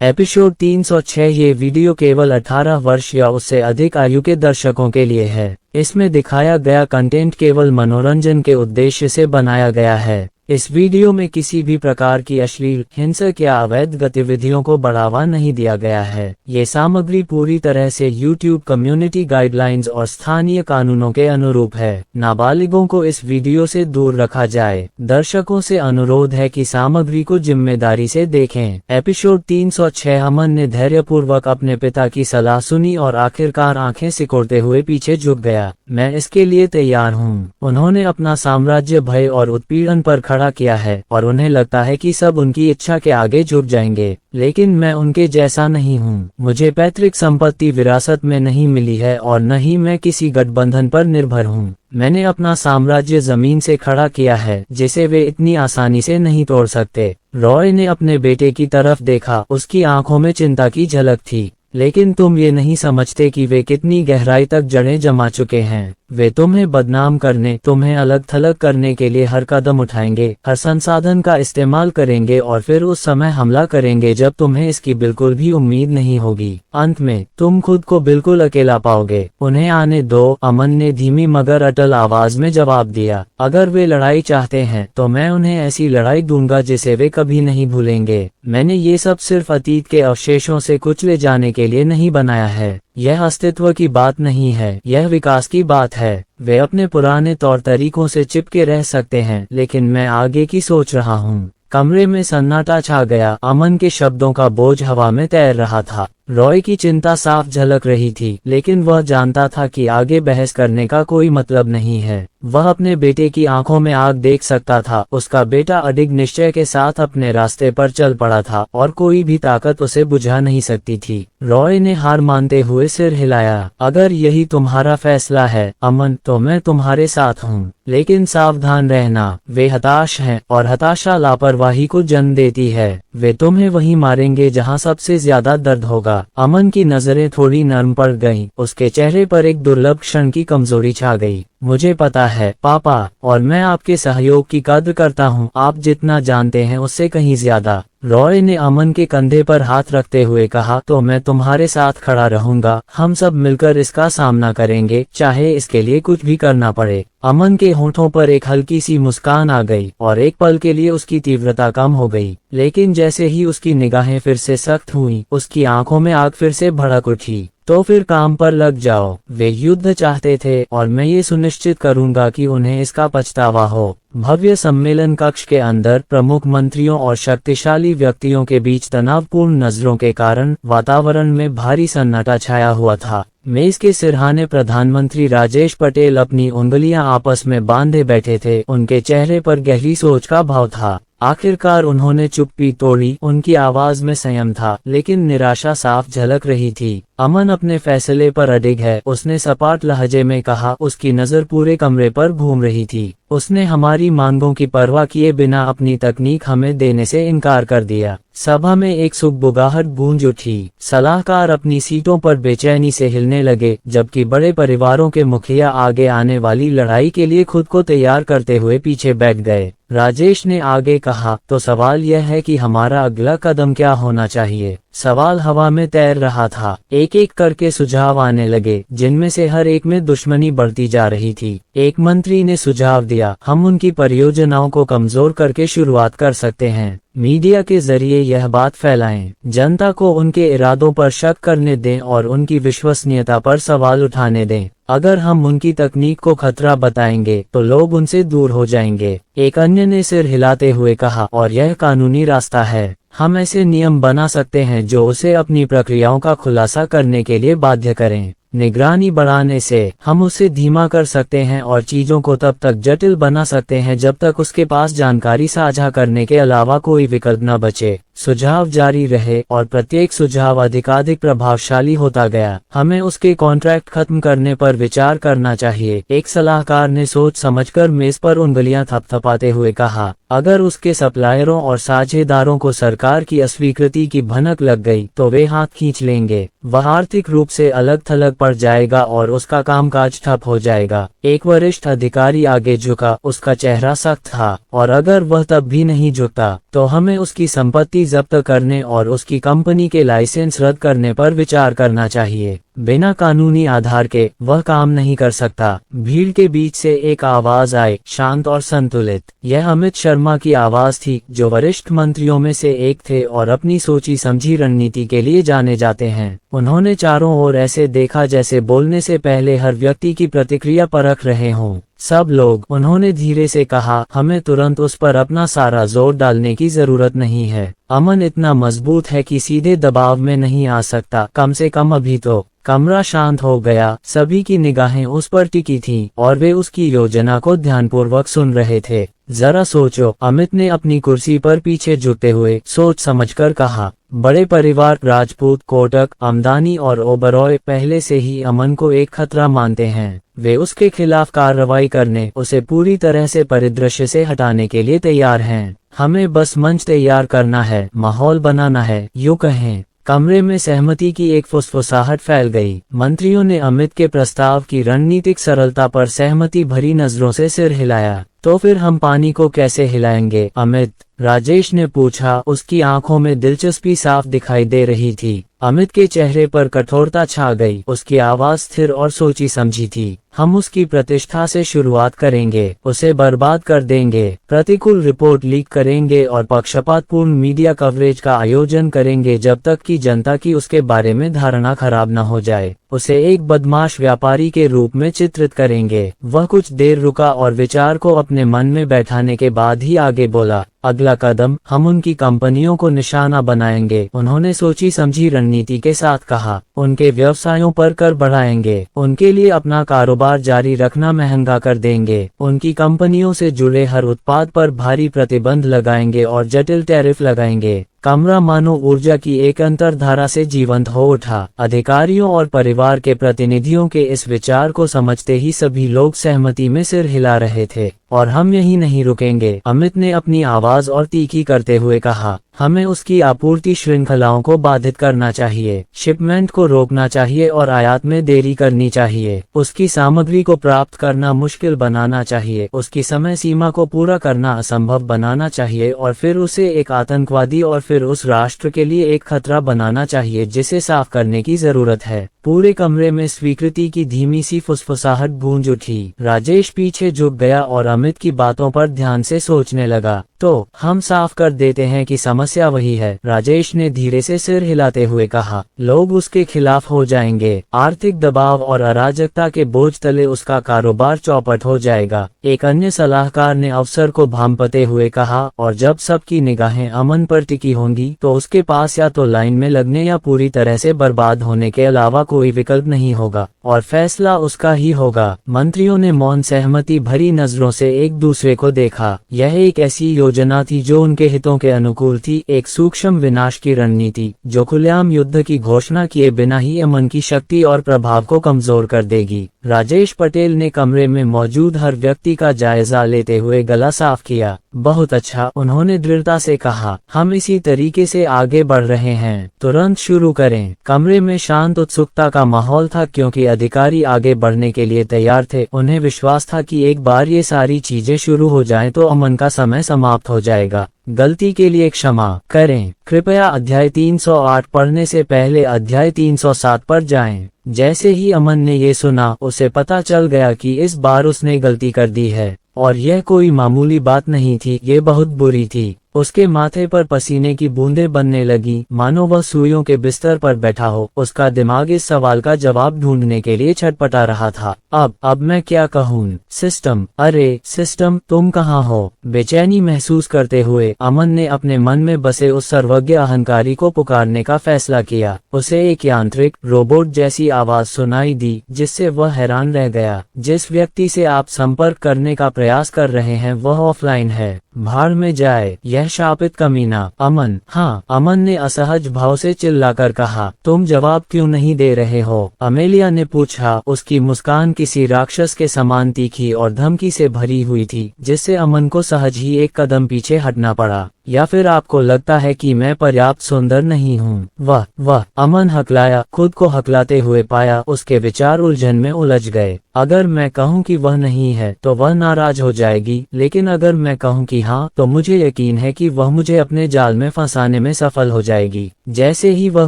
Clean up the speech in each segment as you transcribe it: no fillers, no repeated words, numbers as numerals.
Episode 306। ये video केवल 18 वर्ष या उससे अधिक आयु के दर्शकों के लिए है। इसमें दिखाया गया कंटेंट केवल मनोरंजन के उद्देश्य से बनाया गया है। इस वीडियो में किसी भी प्रकार की अश्लील, हिंसक या अवैध गतिविधियों को बढ़ावा नहीं दिया गया है। ये सामग्री पूरी तरह से YouTube कम्युनिटी गाइडलाइंस और स्थानीय कानूनों के अनुरूप है। नाबालिगों को इस वीडियो से दूर रखा जाए। दर्शकों से अनुरोध है कि सामग्री को जिम्मेदारी से देखें। एपिसोड 306। अमन ने धैर्यपूर्वक अपने पिता की सलाह सुनी और आखिरकार आंखें सिकोड़ते हुए पीछे झुक गया। मैं इसके लिए तैयार हूँ। उन्होंने अपना साम्राज्य भय और उत्पीड़न पर खड़ा किया है और उन्हें लगता है कि सब उनकी इच्छा के आगे झुक जाएंगे, लेकिन मैं उनके जैसा नहीं हूँ। मुझे पैतृक संपत्ति विरासत में नहीं मिली है और न ही मैं किसी गठबंधन पर निर्भर हूँ। मैंने अपना साम्राज्य जमीन से खड़ा किया है जिसे वे इतनी आसानी से नहीं तोड़ सकते। रॉय ने अपने बेटे की तरफ देखा। उसकी आंखों में चिंता की झलक थी। लेकिन तुम ये नहीं समझते कि वे कितनी गहराई तक जड़ें जमा चुके हैं। वे तुम्हें बदनाम करने, तुम्हें अलग थलग करने के लिए हर कदम उठाएंगे, हर संसाधन का इस्तेमाल करेंगे और फिर उस समय हमला करेंगे जब तुम्हें इसकी बिल्कुल भी उम्मीद नहीं होगी। अंत में तुम खुद को बिल्कुल अकेला पाओगे। उन्हें आने दो, अमन ने धीमी मगर अटल आवाज में जवाब दिया। अगर वे लड़ाई चाहते हैं तो मैं उन्हें ऐसी लड़ाई दूंगा जिसे वे कभी नहीं भूलेंगे। मैंने ये सब सिर्फ अतीत के अवशेषों से कुचले जाने के लिए नहीं बनाया है। यह अस्तित्व की बात नहीं है, यह विकास की बात है। वे अपने पुराने तौर तरीकों से चिपके रह सकते हैं, लेकिन मैं आगे की सोच रहा हूँ। कमरे में सन्नाटा छा गया। अमन के शब्दों का बोझ हवा में तैर रहा था। रॉय की चिंता साफ झलक रही थी, लेकिन वह जानता था कि आगे बहस करने का कोई मतलब नहीं है। वह अपने बेटे की आंखों में आग देख सकता था। उसका बेटा अडिग निश्चय के साथ अपने रास्ते पर चल पड़ा था और कोई भी ताकत उसे बुझा नहीं सकती थी। रॉय ने हार मानते हुए सिर हिलाया। अगर यही तुम्हारा फैसला है अमन, तो मैं तुम्हारे साथ हूँ, लेकिन सावधान रहना, वे हताश हैं और हताशा लापरवाही को जन्म देती है। वे तुम्हें वहीं मारेंगे जहाँ सबसे ज्यादा दर्द होगा। अमन की नजरें थोड़ी नरम पड़ गईं। उसके चेहरे पर एक दुर्लभ क्षण की कमजोरी छा गई। मुझे पता है पापा, और मैं आपके सहयोग की कद्र करता हूँ। आप जितना जानते हैं उससे कहीं ज्यादा। रॉय ने अमन के कंधे पर हाथ रखते हुए कहा, तो मैं तुम्हारे साथ खड़ा रहूंगा। हम सब मिलकर इसका सामना करेंगे, चाहे इसके लिए कुछ भी करना पड़े। अमन के होठों पर एक हल्की सी मुस्कान आ गई और एक पल के लिए उसकी तीव्रता कम हो गई, लेकिन जैसे ही उसकी निगाहें फिर से सख्त हुईं, उसकी आंखों में आग फिर से भड़क उठी। तो फिर काम पर लग जाओ। वे युद्ध चाहते थे और मैं ये सुनिश्चित करूंगा कि उन्हें इसका पछतावा हो। भव्य सम्मेलन कक्ष के अंदर प्रमुख मंत्रियों और शक्तिशाली व्यक्तियों के बीच तनावपूर्ण नजरों के कारण वातावरण में भारी सन्नाटा छाया हुआ था। मेज के सिरहाने प्रधानमंत्री राजेश पटेल अपनी उंगलियां आपस में बांधे बैठे थे। उनके चेहरे पर गहरी सोच का भाव था। आखिरकार उन्होंने चुप्पी तोड़ी। उनकी आवाज में संयम था, लेकिन निराशा साफ झलक रही थी। अमन अपने फैसले पर अडिग है, उसने सपाट लहजे में कहा। उसकी नजर पूरे कमरे पर घूम रही थी। उसने हमारी मांगों की परवाह किए बिना अपनी तकनीक हमें देने से इनकार कर दिया। सभा में एक सुगबुगाहट गूंज उठी। सलाहकार अपनी सीटों पर बेचैनी से हिलने लगे, जबकि बड़े परिवारों के मुखिया आगे आने वाली लड़ाई के लिए खुद को तैयार करते हुए पीछे बैठ गए। राजेश ने आगे कहा, तो सवाल यह है कि हमारा अगला कदम क्या होना चाहिए। सवाल हवा में तैर रहा था। एक एक करके सुझाव आने लगे, जिनमें से हर एक में दुश्मनी बढ़ती जा रही थी। एक मंत्री ने सुझाव दिया, हम उनकी परियोजनाओं को कमजोर करके शुरुआत कर सकते हैं। मीडिया के जरिए यह बात फैलाएं, जनता को उनके इरादों पर शक करने दें और उनकी विश्वसनीयता पर सवाल उठाने दें। अगर हम उनकी तकनीक को खतरा बताएंगे तो लोग उनसे दूर हो जाएंगे। एक अन्य ने सिर हिलाते हुए कहा, और यह कानूनी रास्ता है। हम ऐसे नियम बना सकते हैं जो उसे अपनी प्रक्रियाओं का खुलासा करने के लिए बाध्य करें। निगरानी बढ़ाने से हम उसे धीमा कर सकते हैं और चीजों को तब तक जटिल बना सकते हैं जब तक उसके पास जानकारी साझा करने के अलावा कोई विकल्प न बचे। सुझाव जारी रहे और प्रत्येक सुझाव अधिकाधिक प्रभावशाली होता गया। हमें उसके कॉन्ट्रैक्ट खत्म करने पर विचार करना चाहिए, एक सलाहकार ने सोच समझकर मेज पर उंगलियां थपथपाते हुए कहा। अगर उसके सप्लायरों और साझेदारों को सरकार की अस्वीकृति की भनक लग गई तो वे हाथ खींच लेंगे। वह आर्थिक रूप से अलग थलग पड़ जाएगा और उसका कामकाज ठप हो जाएगा। एक वरिष्ठ अधिकारी आगे झुका, उसका चेहरा सख्त था, और अगर वह तब भी नहीं झुकता तो हमें उसकी संपत्ति जब्त करने और उसकी कंपनी के लाइसेंस रद्द करने पर विचार करना चाहिए। बिना कानूनी आधार के वह काम नहीं कर सकता। भीड़ के बीच से एक आवाज आई, शांत और संतुलित। यह अमित शर्मा की आवाज थी, जो वरिष्ठ मंत्रियों में से एक थे और अपनी सोची समझी रणनीति के लिए जाने जाते हैं। उन्होंने चारों ओर ऐसे देखा जैसे बोलने से पहले हर व्यक्ति की प्रतिक्रिया परख रहे हों। सब लोग, उन्होंने धीरे से कहा, हमें तुरंत उस पर अपना सारा जोर डालने की जरूरत नहीं है। अमन इतना मजबूत है कि सीधे दबाव में नहीं आ सकता, कम से कम अभी तो। कमरा शांत हो गया, सभी की निगाहें उस पर टिकी थीं और वे उसकी योजना को ध्यानपूर्वक सुन रहे थे। जरा सोचो, अमित ने अपनी कुर्सी पर पीछे झुकते हुए सोच समझकर कहा। बड़े परिवार राजपूत, कोटक, अमदानी और ओबरॉय पहले से ही अमन को एक खतरा मानते हैं। वे उसके खिलाफ कार्रवाई करने, उसे पूरी तरह से परिदृश्य से हटाने के लिए तैयार हैं। हमें बस मंच तैयार करना है, माहौल बनाना है, यूं कहें। कमरे में सहमति की एक फुसफुसाहट फैल गई। मंत्रियों ने अमित के प्रस्ताव की रणनीतिक सरलता पर सहमति भरी नजरों से सिर हिलाया। तो फिर हम पानी को कैसे हिलाएंगे, अमित? राजेश ने पूछा। उसकी आंखों में दिलचस्पी साफ दिखाई दे रही थी। अमित के चेहरे पर कठोरता छा गई। उसकी आवाज स्थिर और सोची समझी थी। हम उसकी प्रतिष्ठा से शुरुआत करेंगे, उसे बर्बाद कर देंगे, प्रतिकूल रिपोर्ट लीक करेंगे और पक्षपातपूर्ण मीडिया कवरेज का आयोजन करेंगे जब तक कि जनता की उसके बारे में धारणा खराब न हो जाए। उसे एक बदमाश व्यापारी के रूप में चित्रित करेंगे। वह कुछ देर रुका और विचार को अपने मन में बैठाने के बाद ही आगे बोला, अगला कदम, हम उनकी कंपनियों को निशाना बनाएंगे। उन्होंने सोची समझी रणनीति के साथ कहा, उनके व्यवसायों पर कर बढ़ाएंगे, उनके लिए अपना कारोबार जारी रखना महंगा कर देंगे, उनकी कंपनियों से जुड़े हर उत्पाद पर भारी प्रतिबंध लगाएंगे और जटिल टैरिफ लगाएंगे। कमरा मानो ऊर्जा की एक अंतरधारा से जीवंत हो उठा। अधिकारियों और परिवार के प्रतिनिधियों के इस विचार को समझते ही सभी लोग सहमति में सिर हिला रहे थे। और हम यही नहीं रुकेंगे, अमित ने अपनी आवाज और तीखी करते हुए कहा। हमें उसकी आपूर्ति श्रृंखलाओं को बाधित करना चाहिए, शिपमेंट को रोकना चाहिए और आयात में देरी करनी चाहिए। उसकी सामग्री को प्राप्त करना मुश्किल बनाना चाहिए, उसकी समय सीमा को पूरा करना असंभव बनाना चाहिए और फिर उसे एक आतंकवादी और फिर उस राष्ट्र के लिए एक खतरा बनाना चाहिए जिसे साफ करने की जरूरत है। पूरे कमरे में स्वीकृति की धीमी सी फुसफुसाहट गूंज उठी। राजेश पीछे झुक गया और अमित की बातों पर ध्यान से सोचने लगा। तो हम साफ कर देते हैं कि समस्या वही है, राजेश ने धीरे से सिर हिलाते हुए कहा। लोग उसके खिलाफ हो जाएंगे, आर्थिक दबाव और अराजकता के बोझ तले उसका कारोबार चौपट हो जाएगा। एक अन्य सलाहकार ने अफसर को भांपते हुए कहा, और जब सबकी निगाहें अमन पर टिकी होंगी तो उसके पास या तो लाइन में लगने या पूरी तरह से बर्बाद होने के अलावा कोई विकल्प नहीं होगा, और फैसला उसका ही होगा। मंत्रियों ने मौन सहमति भरी नजरों से एक दूसरे को देखा। यह एक ऐसी योजना थी जो उनके हितों के अनुकूल थी, एक सूक्ष्म विनाश की रणनीति जो खुलेआम युद्ध की घोषणा किए बिना ही अमन की शक्ति और प्रभाव को कमजोर कर देगी। राजेश पटेल ने कमरे में मौजूद हर व्यक्ति का जायजा लेते हुए गला साफ किया। बहुत अच्छा, उन्होंने दृढ़ता से कहा। हम इसी तरीके से आगे बढ़ रहे हैं, तुरंत शुरू करें। कमरे में शांत उत्सुकता का माहौल था क्योंकि अधिकारी आगे बढ़ने के लिए तैयार थे। उन्हें विश्वास था कि एक बार ये सारी चीजें शुरू हो जाएं तो अमन का समय समाप्त हो जाएगा। गलती के लिए क्षमा करें। कृपया अध्याय 308 पढ़ने से पहले अध्याय 307 पर जाएं। जैसे ही अमन ने ये सुना, उसे पता चल गया कि इस बार उसने गलती कर दी है, और यह कोई मामूली बात नहीं थी, ये बहुत बुरी थी। उसके माथे पर पसीने की बूंदें बनने लगी, मानो वह सुइयों के बिस्तर पर बैठा हो। उसका दिमाग इस सवाल का जवाब ढूंढने के लिए छटपटा रहा था। अब मैं क्या कहूँ? सिस्टम, अरे सिस्टम, तुम कहाँ हो? बेचैनी महसूस करते हुए अमन ने अपने मन में बसे उस सर्वज्ञ अहंकारी को पुकारने का फैसला किया। उसे एक यांत्रिक रोबोट जैसी आवाज सुनाई दी, जिससे वह हैरान रह गया। जिस व्यक्ति से आप संपर्क करने का प्रयास कर रहे हैं वह ऑफलाइन है, भाड़ में जाए, यह शापित कमीना। अमन, हाँ, अमन ने असहज भाव से चिल्लाकर कहा। तुम जवाब क्यों नहीं दे रहे हो? अमेलिया ने पूछा। उसकी मुस्कान किसी राक्षस के समान तीखी और धमकी से भरी हुई थी, जिससे अमन को सहज ही एक कदम पीछे हटना पड़ा। या फिर आपको लगता है कि मैं पर्याप्त सुंदर नहीं हूँ? वह अमन हकलाया, खुद को हकलाते हुए पाया उसके विचार उलझन में उलझ गए। अगर मैं कहूँ कि वह नहीं है तो वह नाराज हो जाएगी, लेकिन अगर मैं कहूँ कि हाँ तो मुझे यकीन है कि वह मुझे अपने जाल में फंसाने में सफल हो जाएगी। जैसे ही वह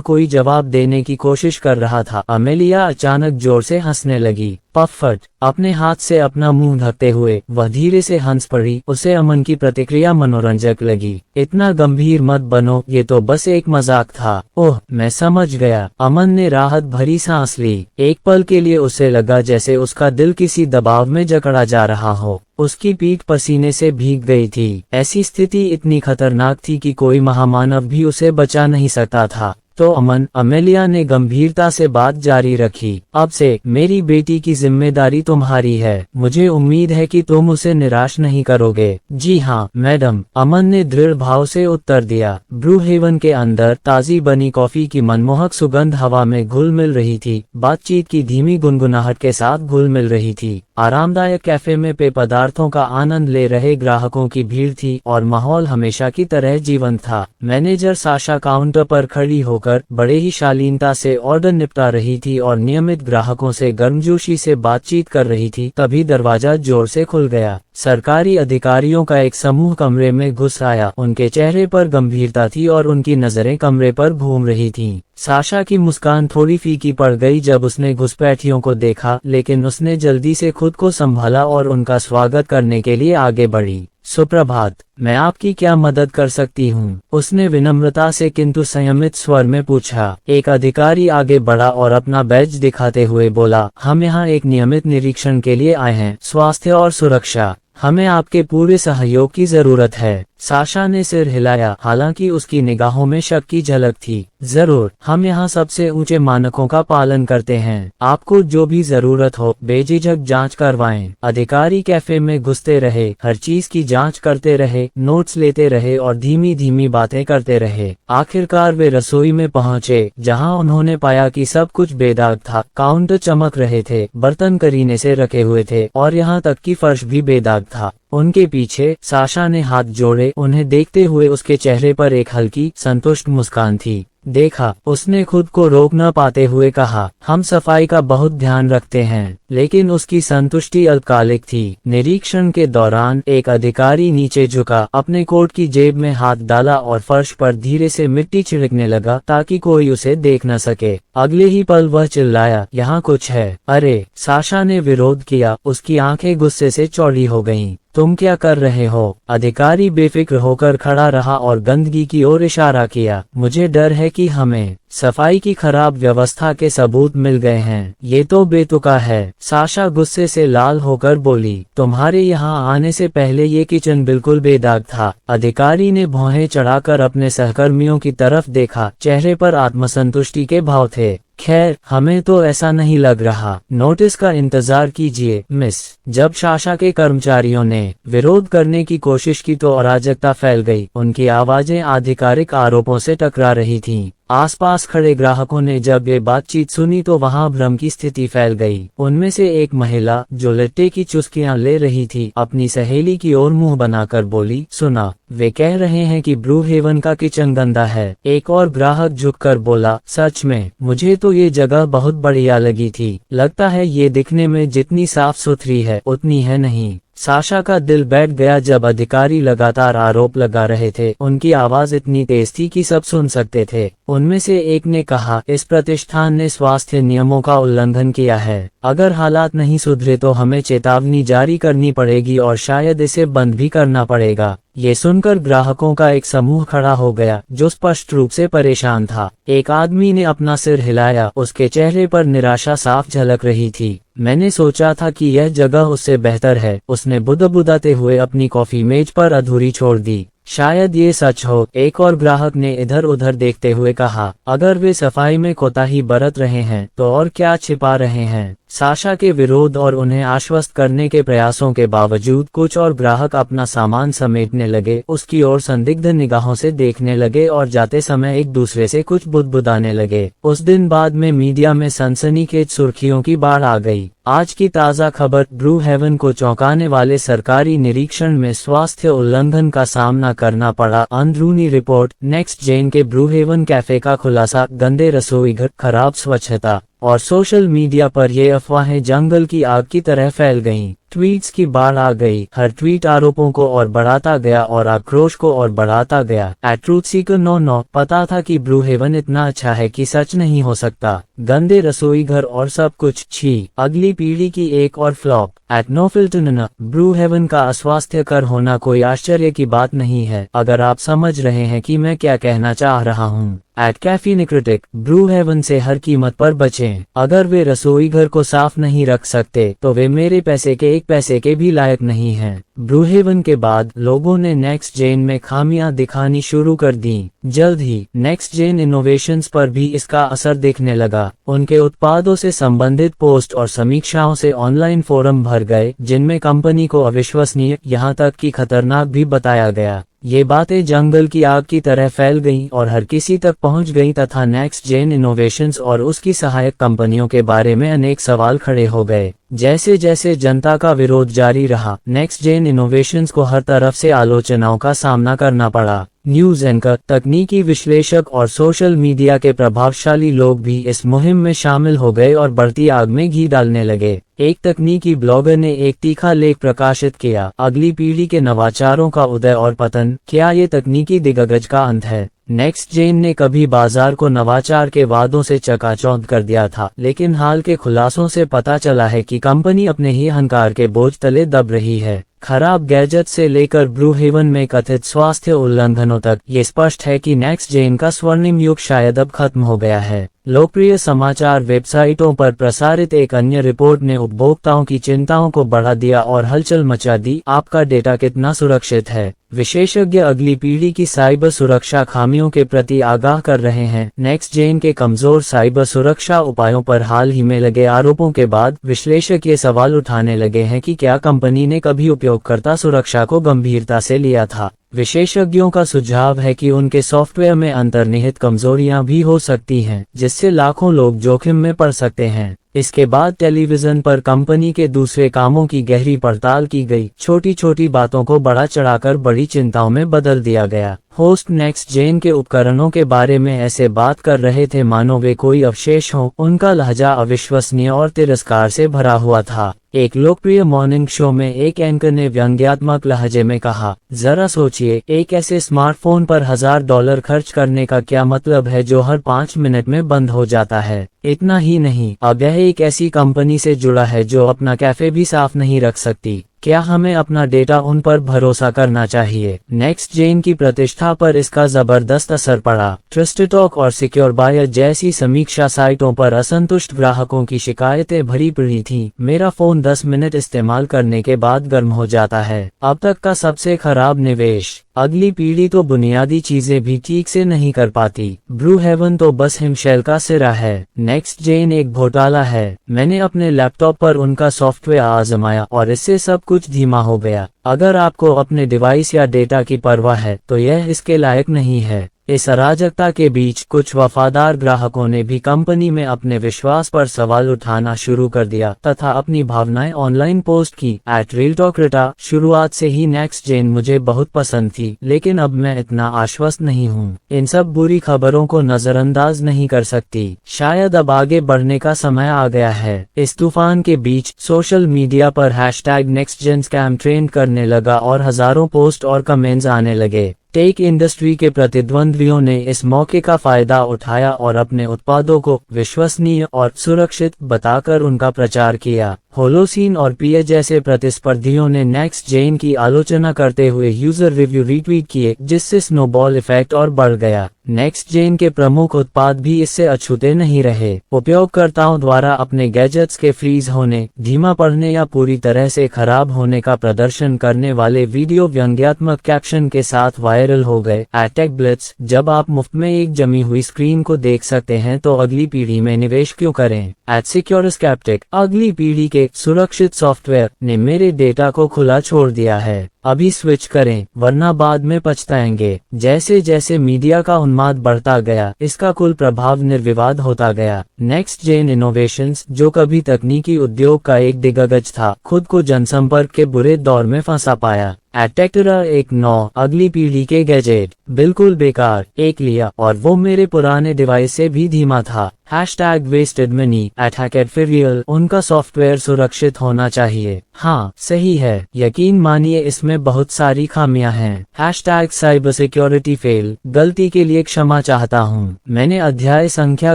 कोई जवाब देने की कोशिश कर रहा था, अमेलिया अचानक जोर से हंसने लगी। पफट अपने हाथ से अपना मुंह ढकते हुए वह धीरे से हंस पड़ी। उसे अमन की प्रतिक्रिया मनोरंजक लगी। इतना गंभीर मत बनो, ये तो बस एक मजाक था। ओह, मैं समझ गया। अमन ने राहत भरी सांस ली। एक पल के लिए उसे लगा जैसे उसका दिल किसी दबाव में जकड़ा जा रहा हो। उसकी पीठ पसीने से भीग गई थी। ऐसी स्थिति इतनी खतरनाक थी कि कोई महामानव भी उसे बचा नहीं सकता था। तो अमन, अमेलिया ने गंभीरता से बात जारी रखी, अब से मेरी बेटी की जिम्मेदारी तुम्हारी है। मुझे उम्मीद है कि तुम उसे निराश नहीं करोगे। जी हाँ मैडम, अमन ने दृढ़ भाव से उत्तर दिया। ब्रू हेवन के अंदर ताजी बनी कॉफी की मनमोहक सुगंध हवा में घुल मिल रही थी। बातचीत की धीमी गुनगुनाहट के साथ घुल मिल रही थी। आरामदायक कैफे में पेय पदार्थों का आनंद ले रहे ग्राहकों की भीड़ थी और माहौल हमेशा की तरह जीवंत था। मैनेजर साशा काउंटर पर खड़ी होकर बड़े ही शालीनता से ऑर्डर निपटा रही थी और नियमित ग्राहकों से गर्मजोशी से बातचीत कर रही थी। तभी दरवाजा जोर से खुल गया। सरकारी अधिकारियों का एक समूह कमरे में घुस आया। उनके चेहरे पर गंभीरता थी और उनकी नजरें कमरे पर घूम रही थीं। साशा की मुस्कान थोड़ी फीकी पड़ गई जब उसने घुसपैठियों को देखा, लेकिन उसने जल्दी से खुद को संभाला और उनका स्वागत करने के लिए आगे बढ़ी। सुप्रभात, मैं आपकी क्या मदद कर सकती हूँ? उसने विनम्रता से किंतु संयमित स्वर में पूछा। एक अधिकारी आगे बढ़ा और अपना बैज दिखाते हुए बोला, हम यहाँ एक नियमित निरीक्षण के लिए आए हैं, स्वास्थ्य और सुरक्षा। हमें आपके पूरे सहयोग की जरूरत है। साशा ने सिर हिलाया, हालांकि उसकी निगाहों में शक की झलक थी। जरूर, हम यहाँ सबसे ऊंचे मानकों का पालन करते हैं। आपको जो भी जरूरत हो बेझिझक जांच करवाएं। अधिकारी कैफे में घुसते रहे, हर चीज की जांच करते रहे, नोट्स लेते रहे और धीमी धीमी बातें करते रहे। आखिरकार वे रसोई में पहुंचे, जहां उन्होंने पाया कि सब कुछ बेदाग था। काउंटर चमक रहे थे, बर्तन करीने से रखे हुए थे और यहाँ तक कि फर्श भी बेदाग था। उनके पीछे साशा ने हाथ जोड़े। उन्हें देखते हुए उसके चेहरे पर एक हल्की संतुष्ट मुस्कान थी। देखा, उसने खुद को रोक न पाते हुए कहा, हम सफाई का बहुत ध्यान रखते हैं। लेकिन उसकी संतुष्टि अल्पकालिक थी। निरीक्षण के दौरान एक अधिकारी नीचे झुका, अपने कोट की जेब में हाथ डाला और फर्श पर धीरे से मिट्टी छिड़कने लगा ताकि कोई उसे देख न सके। अगले ही पल वह चिल्लाया, यहाँ कुछ है। अरे, साशा ने विरोध किया। उसकी आंखें गुस्से से चौड़ी हो गईं। तुम क्या कर रहे हो? अधिकारी बेफिक्र होकर खड़ा रहा और गंदगी की ओर इशारा किया। मुझे डर है कि हमें सफाई की खराब व्यवस्था के सबूत मिल गए हैं। ये तो बेतुका है। साशा गुस्से से लाल होकर बोली, तुम्हारे यहाँ आने से पहले ये किचन बिल्कुल बेदाग था। अधिकारी ने भौहें चढ़ाकर अपने सहकर्मियों की तरफ देखा। चेहरे पर आत्मसंतुष्टि के भाव थे। खैर, हमें तो ऐसा नहीं लग रहा। नोटिस का इंतजार कीजिए, मिस। जब साशा के कर्मचारियों ने विरोध करने की कोशिश की तो अराजकता फैल गई। उनकी आवाजें आधिकारिक आरोपों से टकरा रही थीं। आसपास खड़े ग्राहकों ने जब ये बातचीत सुनी तो वहां भ्रम की स्थिति फैल गई। उनमें से एक महिला जो लट्टे की चुस्कियां ले रही थी, अपनी सहेली की ओर मुंह बनाकर बोली, सुना, वे कह रहे हैं कि ब्रू हेवन का किचन गंदा है। एक और ग्राहक झुककर बोला, सच में, मुझे तो ये जगह बहुत बढ़िया लगी थी। लगता है ये दिखने में जितनी साफ सुथरी है उतनी है नहीं। साशा का दिल बैठ गया जब अधिकारी लगातार आरोप लगा रहे थे। उनकी आवाज इतनी तेज थी कि सब सुन सकते थे। उनमें से एक ने कहा, इस प्रतिष्ठान ने स्वास्थ्य नियमों का उल्लंघन किया है। अगर हालात नहीं सुधरे तो हमें चेतावनी जारी करनी पड़ेगी और शायद इसे बंद भी करना पड़ेगा। ये सुनकर ग्राहकों का एक समूह खड़ा हो गया जो स्पष्ट रूप से परेशान था। एक आदमी ने अपना सिर हिलाया, उसके चेहरे पर निराशा साफ झलक रही थी। मैंने सोचा था कि यह जगह उससे बेहतर है। उसने बुदबुदाते हुए अपनी कॉफी मेज पर अधूरी छोड़ दी। शायद ये सच हो, एक और ग्राहक ने इधर उधर देखते हुए कहा। अगर वे सफाई में कोताही बरत रहे हैं तो और क्या छिपा रहे हैं? साशा के विरोध और उन्हें आश्वस्त करने के प्रयासों के बावजूद कुछ और ग्राहक अपना सामान समेटने लगे, उसकी ओर संदिग्ध निगाहों से देखने लगे और जाते समय एक दूसरे से कुछ बुदबुदाने लगे। उस दिन बाद में मीडिया में सनसनीखेज सुर्खियों की बाढ़ आ गई। आज की ताज़ा खबर, ब्रू हेवन को चौंकाने वाले सरकारी निरीक्षण में स्वास्थ्य उल्लंघन का सामना करना पड़ा। अंदरूनी रिपोर्ट, नेक्स्ट जेन के ब्रू हेवन कैफे का खुलासा, गंदे रसोईघर, खराब स्वच्छता और सोशल मीडिया पर ये अफवाहें जंगल की आग की तरह फैल गईं। ट्वीट्स की बाढ़ आ गई। हर ट्वीट आरोपों को और बढ़ाता गया और आक्रोश को और बढ़ाता गया। @truthseeker 99 पता था कि ब्रू हेवन इतना अच्छा है कि सच नहीं हो सकता। गंदे रसोई घर और सब कुछ, छी। अगली पीढ़ी की एक और फ्लॉप। @nofilter ब्रू हेवन का अस्वास्थ्यकर होना कोई आश्चर्य की बात नहीं है, अगर आप समझ रहे हैं कि मैं क्या कहना चाह रहा हूँ। @caffeinecritic ब्रू हेवन से हर कीमत पर बचें। अगर वे रसोई घर को साफ नहीं रख सकते तो वे मेरे पैसे के एक पैसे के भी लायक नहीं हैं। ब्रू हेवन के बाद लोगों ने नेक्स्ट जेन में खामियां दिखानी शुरू कर दी। जल्द ही नेक्स्ट जेन इनोवेशंस पर भी इसका असर दिखने लगा। उनके उत्पादों से संबंधित पोस्ट और समीक्षाओं से ऑनलाइन फोरम भर गए, जिनमें कंपनी को अविश्वसनीय, यहाँ तक कि खतरनाक भी बताया गया। ये बातें जंगल की आग की तरह फैल गईं और हर किसी तक पहुंच गईं तथा नेक्स्ट जेन इनोवेशंस और उसकी सहायक कंपनियों के बारे में अनेक सवाल खड़े हो गए। जैसे जैसे जनता का विरोध जारी रहा, नेक्स्ट जेन इनोवेशंस को हर तरफ से आलोचनाओं का सामना करना पड़ा। न्यूज एंकर, तकनीकी विश्लेषक और सोशल मीडिया के प्रभावशाली लोग भी इस मुहिम में शामिल हो गए और बढ़ती आग में घी डालने लगे। एक तकनीकी ब्लॉगर ने एक तीखा लेख प्रकाशित किया, अगली पीढ़ी के नवाचारों का उदय और पतन, क्या ये तकनीकी दिग्गज का अंत है? नेक्स्ट जेन ने कभी बाजार को नवाचार के वादों से चकाचौंध कर दिया था, लेकिन हाल के खुलासों से पता चला है कि कंपनी अपने ही अहंकार के बोझ तले दब रही है। खराब गैजेट से लेकर ब्रू हेवन में कथित स्वास्थ्य उल्लंघनों तक, ये स्पष्ट है कि नेक्स्ट जेन का स्वर्णिम युग शायद अब खत्म हो गया है। लोकप्रिय समाचार वेबसाइटों पर प्रसारित एक अन्य रिपोर्ट ने उपभोक्ताओं की चिंताओं को बढ़ा दिया और हलचल मचा दी। आपका डेटा कितना सुरक्षित है? विशेषज्ञ अगली पीढ़ी की साइबर सुरक्षा खामियों के प्रति आगाह कर रहे हैं। नेक्स्ट जेन के कमजोर साइबर सुरक्षा उपायों पर हाल ही में लगे आरोपों के बाद विश्लेषक ये सवाल उठाने लगे हैं कि क्या कंपनी ने कभी उपयोगकर्ता सुरक्षा को गंभीरता से लिया था। विशेषज्ञों का सुझाव है कि उनके सॉफ्टवेयर में अंतर्निहित कमजोरियां भी हो सकती हैं, जिससे लाखों लोग जोखिम में पड़ सकते हैं। इसके बाद टेलीविजन पर कंपनी के दूसरे कामों की गहरी पड़ताल की गई। छोटी छोटी बातों को बढ़ा चढ़ाकर बड़ी चिंताओं में बदल दिया गया। होस्ट नेक्स्ट जेन के उपकरणों के बारे में ऐसे बात कर रहे थे मानो वे कोई अवशेष हो। उनका लहजा अविश्वसनीय और तिरस्कार से भरा हुआ था। एक लोकप्रिय मॉर्निंग शो में एक एंकर ने व्यंग्यात्मक लहजे में कहा, जरा सोचिए, एक ऐसे स्मार्टफोन पर $1000 खर्च करने का क्या मतलब है जो हर 5 मिनट में बंद हो जाता है। इतना ही नहीं, अब यह एक ऐसी कंपनी से जुड़ा है जो अपना कैफे भी साफ नहीं रख सकती। क्या हमें अपना डेटा उन पर भरोसा करना चाहिए? नेक्स्ट जेन की प्रतिष्ठा पर इसका जबरदस्त असर पड़ा। ट्रस्टटॉक और सिक्योर बायर जैसी समीक्षा साइटों पर असंतुष्ट ग्राहकों की शिकायतें भरी पड़ी थीं। मेरा फोन 10 मिनट इस्तेमाल करने के बाद गर्म हो जाता है। अब तक का सबसे खराब निवेश। अगली पीढ़ी तो बुनियादी चीजें भी ठीक से नहीं कर पाती। ब्रू हेवन तो बस हिमशैल का सिरा है। नेक्स्ट जेन एक घोटाला है। मैंने अपने लैपटॉप पर उनका सॉफ्टवेयर आजमाया और इससे सब कुछ धीमा हो गया। अगर आपको अपने डिवाइस या डेटा की परवाह है तो यह इसके लायक नहीं है। इस अराजकता के बीच कुछ वफादार ग्राहकों ने भी कंपनी में अपने विश्वास पर सवाल उठाना शुरू कर दिया तथा अपनी भावनाएं ऑनलाइन पोस्ट की। @realtalkrita शुरुआत से ही नेक्स्ट जेन मुझे बहुत पसंद थी, लेकिन अब मैं इतना आश्वस्त नहीं हूँ। इन सब बुरी खबरों को नजरअंदाज नहीं कर सकती। शायद अब आगे बढ़ने का समय आ गया है। इस तूफान के बीच सोशल मीडिया पर #nextgenscam ट्रेंड करने लगा और हजारों पोस्ट और कमेंट्स आने लगे। टेक इंडस्ट्री के प्रतिद्वंद्वियों ने इस मौके का फायदा उठाया और अपने उत्पादों को विश्वसनीय और सुरक्षित बताकर उनका प्रचार किया। होलोसिन और पीए जैसे प्रतिस्पर्धियों ने नेक्स्ट जेन की आलोचना करते हुए यूजर रिव्यू रीट्वीट किए, जिससे स्नोबॉल इफेक्ट और बढ़ गया। नेक्स्ट जेन के प्रमुख उत्पाद भी इससे अछूते नहीं रहे। उपयोगकर्ताओं द्वारा अपने गैजेट्स के फ्रीज होने, धीमा पढ़ने या पूरी तरह से खराब होने का प्रदर्शन करने वाले वीडियो व्यंग्यात्मक कैप्शन के साथ वायरल हो गए। टेक ब्लिट्स, जब आप मुफ्त में एक जमी हुई स्क्रीन को देख सकते हैं तो अगली पीढ़ी में निवेश क्यों करें। सिक्योर स्केप्टिक, अगली पीढ़ी के सुरक्षित सॉफ्टवेयर ने मेरे डेटा को खुला छोड़ दिया है। अभी स्विच करें वरना बाद में पछताएंगे। जैसे जैसे मीडिया का उन्माद बढ़ता गया, इसका कुल प्रभाव निर्विवाद होता गया। नेक्स्ट जेन इनोवेशंस, जो कभी तकनीकी उद्योग का एक दिग्गज था, खुद को जनसंपर्क के बुरे दौर में फंसा पाया। टेक्टरा 1.9, अगली पीढ़ी के गैजेट बिल्कुल बेकार। एक लिया और वो मेरे पुराने डिवाइस से भी धीमा था। #wasted many, @hackadfirial, उनका सॉफ्टवेयर सुरक्षित होना चाहिए। हाँ, सही है, यकीन मानिए इसमें बहुत सारी खामियां हैं। #cybersecurityfail, गलती के लिए क्षमा चाहता हूँ। मैंने अध्याय संख्या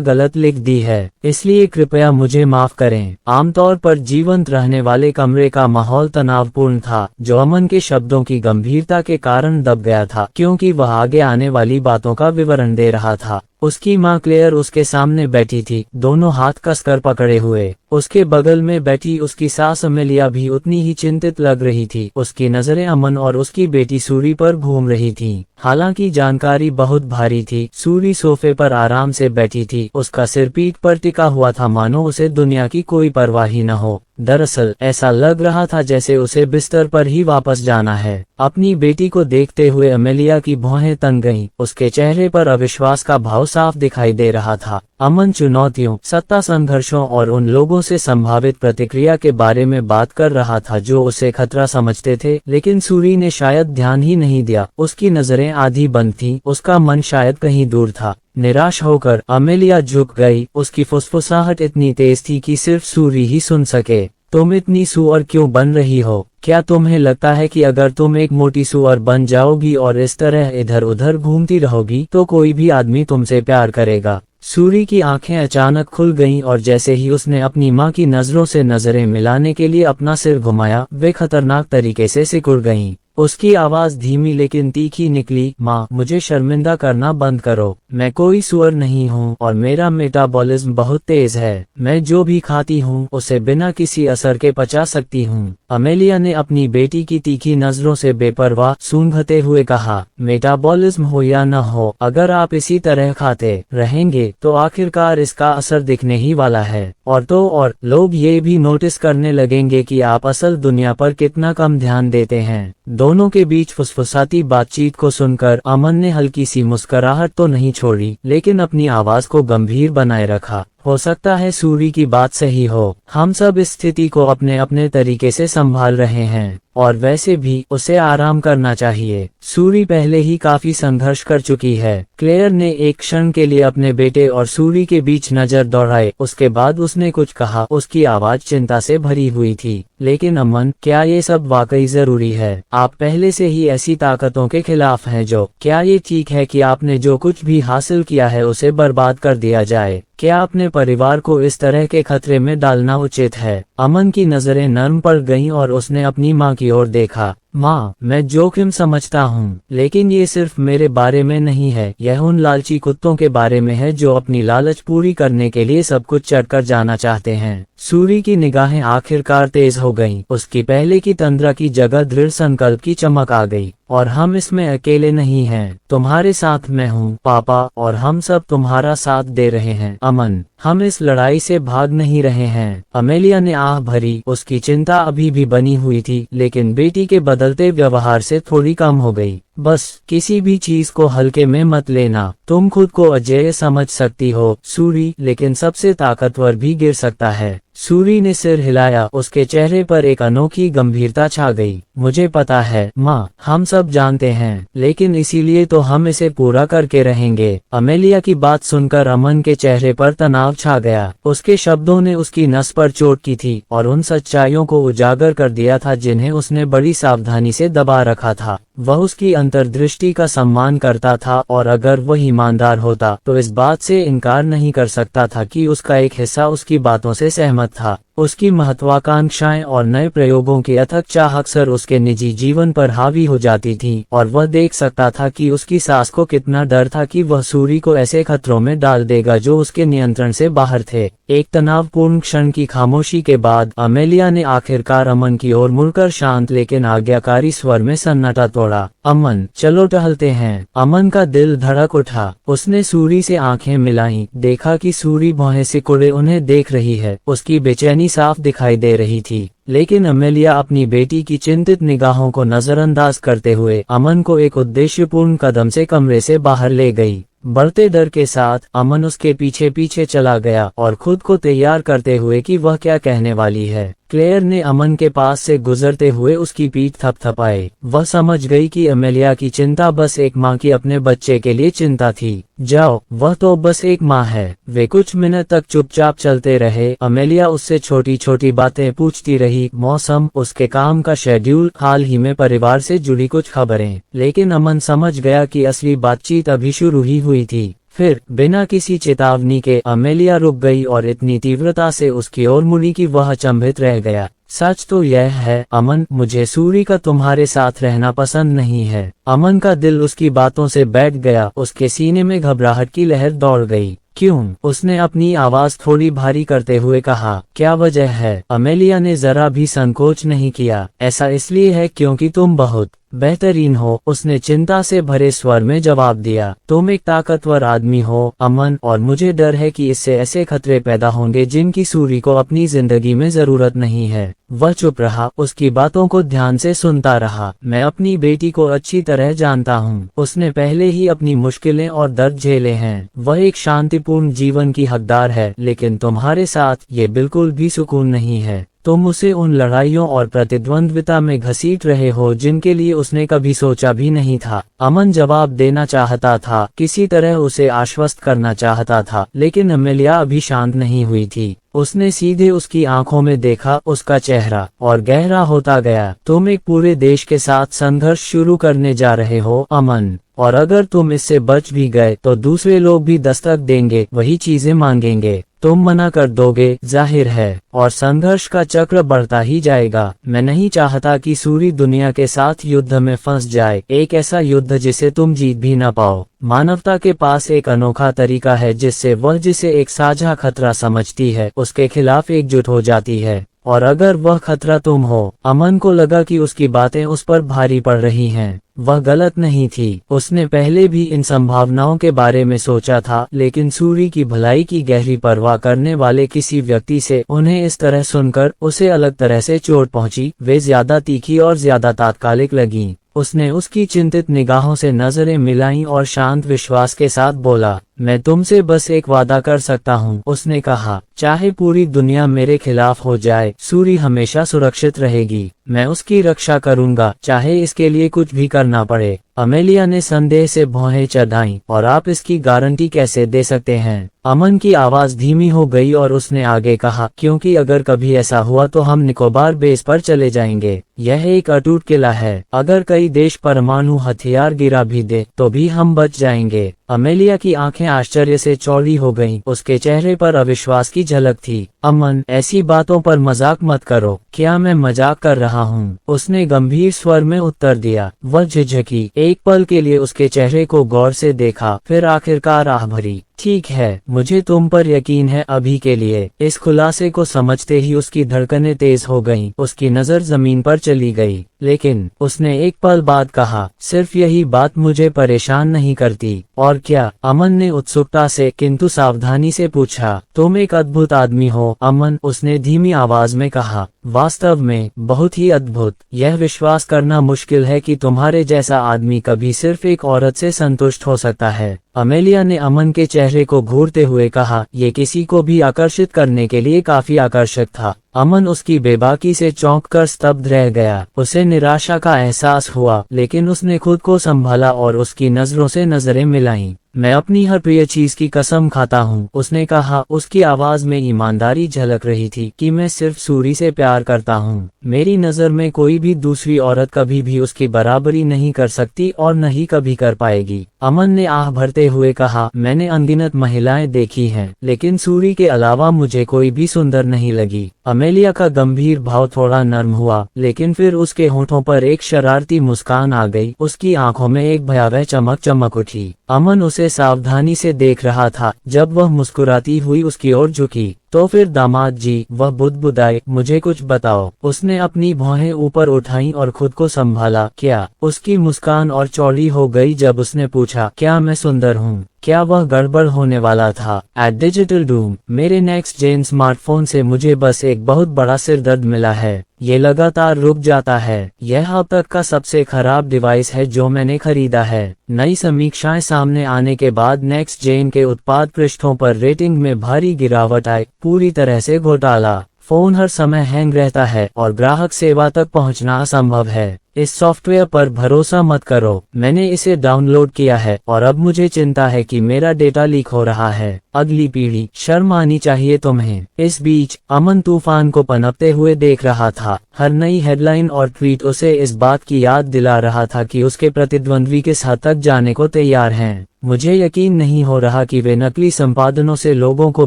गलत लिख दी है, इसलिए कृपया मुझे माफ करें। आमतौर पर जीवंत रहने वाले कमरे का माहौल तनावपूर्ण था, जो अमन के शब्दों की गंभीरता के कारण दब गया था, क्योंकि वह आगे आने वाली बातों का विवरण दे रहा था। उसकी माँ क्लेयर उसके सामने बैठी थी, दोनों हाथ कसकर पकड़े हुए। उसके बगल में बैठी उसकी सास अमेलिया भी उतनी ही चिंतित लग रही थी। उसकी नजरें अमन और उसकी बेटी सूरी पर घूम रही थीं। हालांकि जानकारी बहुत भारी थी। सूरी सोफे पर आराम से बैठी थी, उसका सिर पीठ पर टिका हुआ था, मानो उसे दुनिया की कोई परवाह ही न हो। दरअसल ऐसा लग रहा था जैसे उसे बिस्तर पर ही वापस जाना है। अपनी बेटी को देखते हुए अमेलिया की भौहें तन गईं। उसके चेहरे पर अविश्वास का भाव साफ दिखाई दे रहा था। अमन चुनौतियों, सत्ता संघर्षों और उन लोगों से संभावित प्रतिक्रिया के बारे में बात कर रहा था जो उसे खतरा समझते थे, लेकिन सूरी ने शायद ध्यान ही नहीं दिया। उसकी नजरें आधी बंद थीं, उसका मन शायद कहीं दूर था। निराश होकर अमेलिया झुक गई। उसकी फुसफुसाहट इतनी तेज थी कि सिर्फ सूरी ही सुन सके। तुम इतनी सुअर क्यों बन रही हो? क्या तुम्हें लगता है कि अगर तुम एक मोटी सुअर बन जाओगी और इस तरह इधर उधर घूमती रहोगी तो कोई भी आदमी तुमसे प्यार करेगा? सूरी की आंखें अचानक खुल गईं और जैसे ही उसने अपनी माँ की नजरों से नजरें मिलाने के लिए अपना सिर घुमाया, वे खतरनाक तरीके से सिकुड़ गईं। उसकी आवाज धीमी लेकिन तीखी निकली, माँ, मुझे शर्मिंदा करना बंद करो। मैं कोई सुअर नहीं हूँ और मेरा मेटाबॉलिज्म बहुत तेज है। मैं जो भी खाती हूँ उसे बिना किसी असर के पचा सकती हूँ। अमेलिया ने अपनी बेटी की तीखी नजरों से बेपरवाह सूंघते हुए कहा, मेटाबॉलिज्म हो या न हो, अगर आप इसी तरह खाते रहेंगे तो आखिरकार इसका असर दिखने ही वाला है। और तो और लोग ये भी नोटिस करने लगेंगे कि आप असल दुनिया पर कितना कम ध्यान देते हैं। दोनों के बीच फुसफुसाती बातचीत को सुनकर अमन ने हल्की सी मुस्कुराहट तो नहीं छोड़ी, लेकिन अपनी आवाज को गंभीर बनाए रखा। हो सकता है सूरी की बात सही हो। हम सब इस स्थिति को अपने अपने तरीके से संभाल रहे हैं और वैसे भी उसे आराम करना चाहिए। सूरी पहले ही काफी संघर्ष कर चुकी है। क्लेयर ने एक क्षण के लिए अपने बेटे और सूरी के बीच नजर दौड़ाई। उसके बाद उसने कुछ कहा। उसकी आवाज चिंता से भरी हुई थी। लेकिन अमन, क्या ये सब वाकई जरूरी है? आप पहले से ही ऐसी ताकतों के खिलाफ हैं जो, क्या ये ठीक है कि आपने जो कुछ भी हासिल किया है उसे बर्बाद कर दिया जाए? क्या अपने परिवार को इस तरह के खतरे में डालना उचित है? अमन की नजरें नर्म पड़ गईं और उसने अपनी माँ की ओर देखा। माँ, मैं जोखिम समझता हूँ, लेकिन ये सिर्फ मेरे बारे में नहीं है। यह उन लालची कुत्तों के बारे में है जो अपनी लालच पूरी करने के लिए सब कुछ चढ़कर जाना चाहते हैं। सूरी की निगाहें आखिरकार तेज हो गईं। उसकी पहले की तंद्रा की जगह दृढ़ संकल्प की चमक आ गई। और हम इसमें अकेले नहीं हैं। तुम्हारे साथ मैं हूँ पापा, और हम सब तुम्हारा साथ दे रहे हैं अमन। हम इस लड़ाई से भाग नहीं रहे हैं। अमेलिया ने आह भरी। उसकी चिंता अभी भी बनी हुई थी, लेकिन बेटी के बदलते व्यवहार से थोड़ी कम हो गई। बस किसी भी चीज को हल्के में मत लेना। तुम खुद को अजेय समझ सकती हो सूरी, लेकिन सबसे ताकतवर भी गिर सकता है। सूरी ने सिर हिलाया। उसके चेहरे पर एक अनोखी गंभीरता छा गई। मुझे पता है माँ, हम सब जानते हैं, लेकिन इसीलिए तो हम इसे पूरा करके रहेंगे। अमेलिया की बात सुनकर अमन के चेहरे पर तनाव छा गया। उसके शब्दों ने उसकी नस पर चोट की थी और उन सच्चाइयों को उजागर कर दिया था जिन्हें उसने बड़ी सावधानी से दबा रखा था। वह उसकी अंतर्दृष्टि का सम्मान करता था और अगर वह ईमानदार होता तो इस बात से इनकार नहीं कर सकता था कि उसका एक हिस्सा उसकी बातों से सहमत था। उसकी महत्वाकांक्षाएं और नए प्रयोगों की अथक चाह अक्सर उसके निजी जीवन पर हावी हो जाती थी, और वह देख सकता था कि उसकी सास को कितना डर था कि वह सूरी को ऐसे खतरों में डाल देगा जो उसके नियंत्रण से बाहर थे। एक तनावपूर्ण क्षण की खामोशी के बाद अमेलिया ने आखिरकार अमन की ओर मुड़कर शांत लेकिन आज्ञाकारी स्वर में सन्नाटा तोड़ा। अमन, चलो टहलते हैं। अमन का दिल धड़क उठा। उसने सूरी से आंखें मिलाईं, देखा कि सूरी भौहें सिकुड़े उन्हें देख रही है। उसकी बेचैनी साफ दिखाई दे रही थी, लेकिन अमेलिया अपनी बेटी की चिंतित निगाहों को नजरअंदाज करते हुए अमन को एक उद्देश्यपूर्ण कदम से कमरे से बाहर ले गई। बढ़ते डर के साथ अमन उसके पीछे पीछे चला गया और खुद को तैयार करते हुए कि वह क्या कहने वाली है। क्लेयर ने अमन के पास से गुजरते हुए उसकी पीठ थपथपाई। वह समझ गई कि अमेलिया की चिंता बस एक माँ की अपने बच्चे के लिए चिंता थी। जाओ, वह तो बस एक माँ है। वे कुछ मिनट तक चुपचाप चलते रहे। अमेलिया उससे छोटी छोटी बातें पूछती रही, मौसम, उसके काम का शेड्यूल, हाल ही में परिवार से जुड़ी कुछ खबरें। लेकिन अमन समझ गया कि असली बातचीत अभी शुरू ही हुई थी। फिर बिना किसी चेतावनी के अमेलिया रुक गई और इतनी तीव्रता से उसकी ओर मुड़ी कि वह अचंभित रह गया। सच तो यह है अमन, मुझे सूरी का तुम्हारे साथ रहना पसंद नहीं है। अमन का दिल उसकी बातों से बैठ गया। उसके सीने में घबराहट की लहर दौड़ गई। क्यों? उसने अपनी आवाज थोड़ी भारी करते हुए कहा। क्या वजह है? अमेलिया ने जरा भी संकोच नहीं किया। ऐसा इसलिए है क्योंकि तुम बहुत बेहतरीन हो, उसने चिंता से भरे स्वर में जवाब दिया। तुम एक ताकतवर आदमी हो अमन, और मुझे डर है कि इससे ऐसे खतरे पैदा होंगे जिनकी सूरी को अपनी जिंदगी में जरूरत नहीं है। वह चुप रहा, उसकी बातों को ध्यान से सुनता रहा। मैं अपनी बेटी को अच्छी तरह जानता हूँ। उसने पहले ही अपनी मुश्किलें और दर्द झेले हैं। वह एक शांतिपूर्ण जीवन की हकदार है, लेकिन तुम्हारे साथ ये बिल्कुल भी सुकून नहीं है। तुम उसे उन लड़ाइयों और प्रतिद्वंद्विता में घसीट रहे हो जिनके लिए उसने कभी सोचा भी नहीं था। अमन जवाब देना चाहता था, किसी तरह उसे आश्वस्त करना चाहता था, लेकिन अमेलिया अभी शांत नहीं हुई थी। उसने सीधे उसकी आंखों में देखा। उसका चेहरा और गहरा होता गया। तुम एक पूरे देश के साथ संघर्ष शुरू करने जा रहे हो अमन, और अगर तुम इससे बच भी गए तो दूसरे लोग भी दस्तक देंगे, वही चीजें मांगेंगे। तुम मना कर दोगे, जाहिर है, और संघर्ष का चक्र बढ़ता ही जाएगा। मैं नहीं चाहता कि सूरी दुनिया के साथ युद्ध में फंस जाए, एक ऐसा युद्ध जिसे तुम जीत भी ना पाओ। मानवता के पास एक अनोखा तरीका है जिससे वह जिसे एक साझा खतरा समझती है उसके खिलाफ एकजुट हो जाती है, और अगर वह खतरा तुम हो। अमन को लगा कि उसकी बातें उस पर भारी पड़ रही हैं। वह गलत नहीं थी। उसने पहले भी इन संभावनाओं के बारे में सोचा था, लेकिन सूरी की भलाई की गहरी परवाह करने वाले किसी व्यक्ति से उन्हें इस तरह सुनकर उसे अलग तरह से चोट पहुंची। वे ज्यादा तीखी और ज्यादा तात्कालिक लगीं। उसने उसकी चिंतित निगाहों से नजरें मिलाईं और शांत विश्वास के साथ बोला, मैं तुमसे बस एक वादा कर सकता हूँ। उसने कहा, चाहे पूरी दुनिया मेरे खिलाफ हो जाए, सूरी हमेशा सुरक्षित रहेगी। मैं उसकी रक्षा करूंगा, चाहे इसके लिए कुछ भी करना पड़े। अमेलिया ने संदेह से भौहें चढ़ाईं, और आप इसकी गारंटी कैसे दे सकते हैं? अमन की आवाज धीमी हो गई और उसने आगे कहा, क्योंकि अगर कभी ऐसा हुआ तो हम निकोबार बेस पर चले जाएंगे। यह एक अटूट किला है। अगर कई देश परमाणु हथियार गिरा भी दे तो भी हम बच जाएंगे। अमेलिया की आंखें आश्चर्य से चौड़ी हो गईं। उसके चेहरे पर अविश्वास की झलक थी। अमन, ऐसी बातों पर मजाक मत करो। क्या मैं मजाक कर रहा हूँ? उसने गंभीर स्वर में उत्तर दिया। वह झिझकी। एक पल के लिए उसके चेहरे को गौर से देखा, फिर आखिरकार आह भरी। ठीक है, मुझे तुम पर यकीन है अभी के लिए। इस खुलासे को समझते ही उसकी धड़कनें तेज हो गईं। उसकी नजर जमीन पर चली गई। लेकिन उसने एक पल बाद कहा, सिर्फ यही बात मुझे परेशान नहीं करती। और क्या? अमन ने उत्सुकता से किंतु सावधानी से पूछा। तुम एक अद्भुत आदमी हो अमन, उसने धीमी आवाज में कहा। वास्तव में बहुत ही अद्भुत। यह विश्वास करना मुश्किल है कि तुम्हारे जैसा आदमी कभी सिर्फ एक औरत से संतुष्ट हो सकता है। अमेलिया ने अमन के चेहरे को घूरते हुए कहा, ये किसी को भी आकर्षित करने के लिए काफी आकर्षक था। अमन उसकी बेबाकी से चौंक कर स्तब्ध रह गया। उसे निराशा का एहसास हुआ, लेकिन उसने खुद को संभाला और उसकी नजरों से नजरें मिलाईं। मैं अपनी हर प्रिय चीज की कसम खाता हूँ, उसने कहा। उसकी आवाज में ईमानदारी झलक रही थी कि मैं सिर्फ सूरी से प्यार करता हूँ। मेरी नजर में कोई भी दूसरी औरत कभी भी उसकी बराबरी नहीं कर सकती और न ही कभी कर पाएगी। अमन ने आह भरते हुए कहा, मैंने अनगिनत महिलाएं देखी हैं, लेकिन सूरी के अलावा मुझे कोई भी सुंदर नहीं लगी। अमेलिया का गंभीर भाव थोड़ा नर्म हुआ, लेकिन फिर उसके होठों पर एक शरारती मुस्कान आ गई। उसकी आंखों में एक भयावह चमक चमक उठी। अमन उसे सावधानी से देख रहा था। जब वह मुस्कुराती हुई उसकी ओर झुकी, तो फिर दामाद जी, वह बुदबुदाए, मुझे कुछ बताओ। उसने अपनी भौहें ऊपर उठाई और खुद को संभाला। क्या? उसकी मुस्कान और चौड़ी हो गई जब उसने पूछा, क्या मैं सुंदर हूँ? क्या वह गड़बड़ होने वाला था? एट डिजिटल डूम, मेरे नेक्स्ट जेन स्मार्टफोन से मुझे बस एक बहुत बड़ा सिरदर्द मिला है। ये लगातार रुक जाता है। यह अब तक का सबसे खराब डिवाइस है जो मैंने खरीदा है। नई समीक्षाएं सामने आने के बाद नेक्स्ट जेन के उत्पाद पृष्ठों पर रेटिंग में भारी गिरावट आई। पूरी तरह से घोटाला। फोन हर समय हैंग रहता है और ग्राहक सेवा तक पहुंचना असंभव है। इस सॉफ्टवेयर पर भरोसा मत करो। मैंने इसे डाउनलोड किया है और अब मुझे चिंता है कि मेरा डेटा लीक हो रहा है। अगली पीढ़ी, शर्म आनी चाहिए तुम्हें। इस बीच अमन तूफान को पनपते हुए देख रहा था। हर नई हेडलाइन और ट्वीट उसे इस बात की याद दिला रहा था कि उसके प्रतिद्वंद्वी किस हद तक जाने को तैयार हैं। मुझे यकीन नहीं हो रहा कि वे नकली संपादनों से लोगों को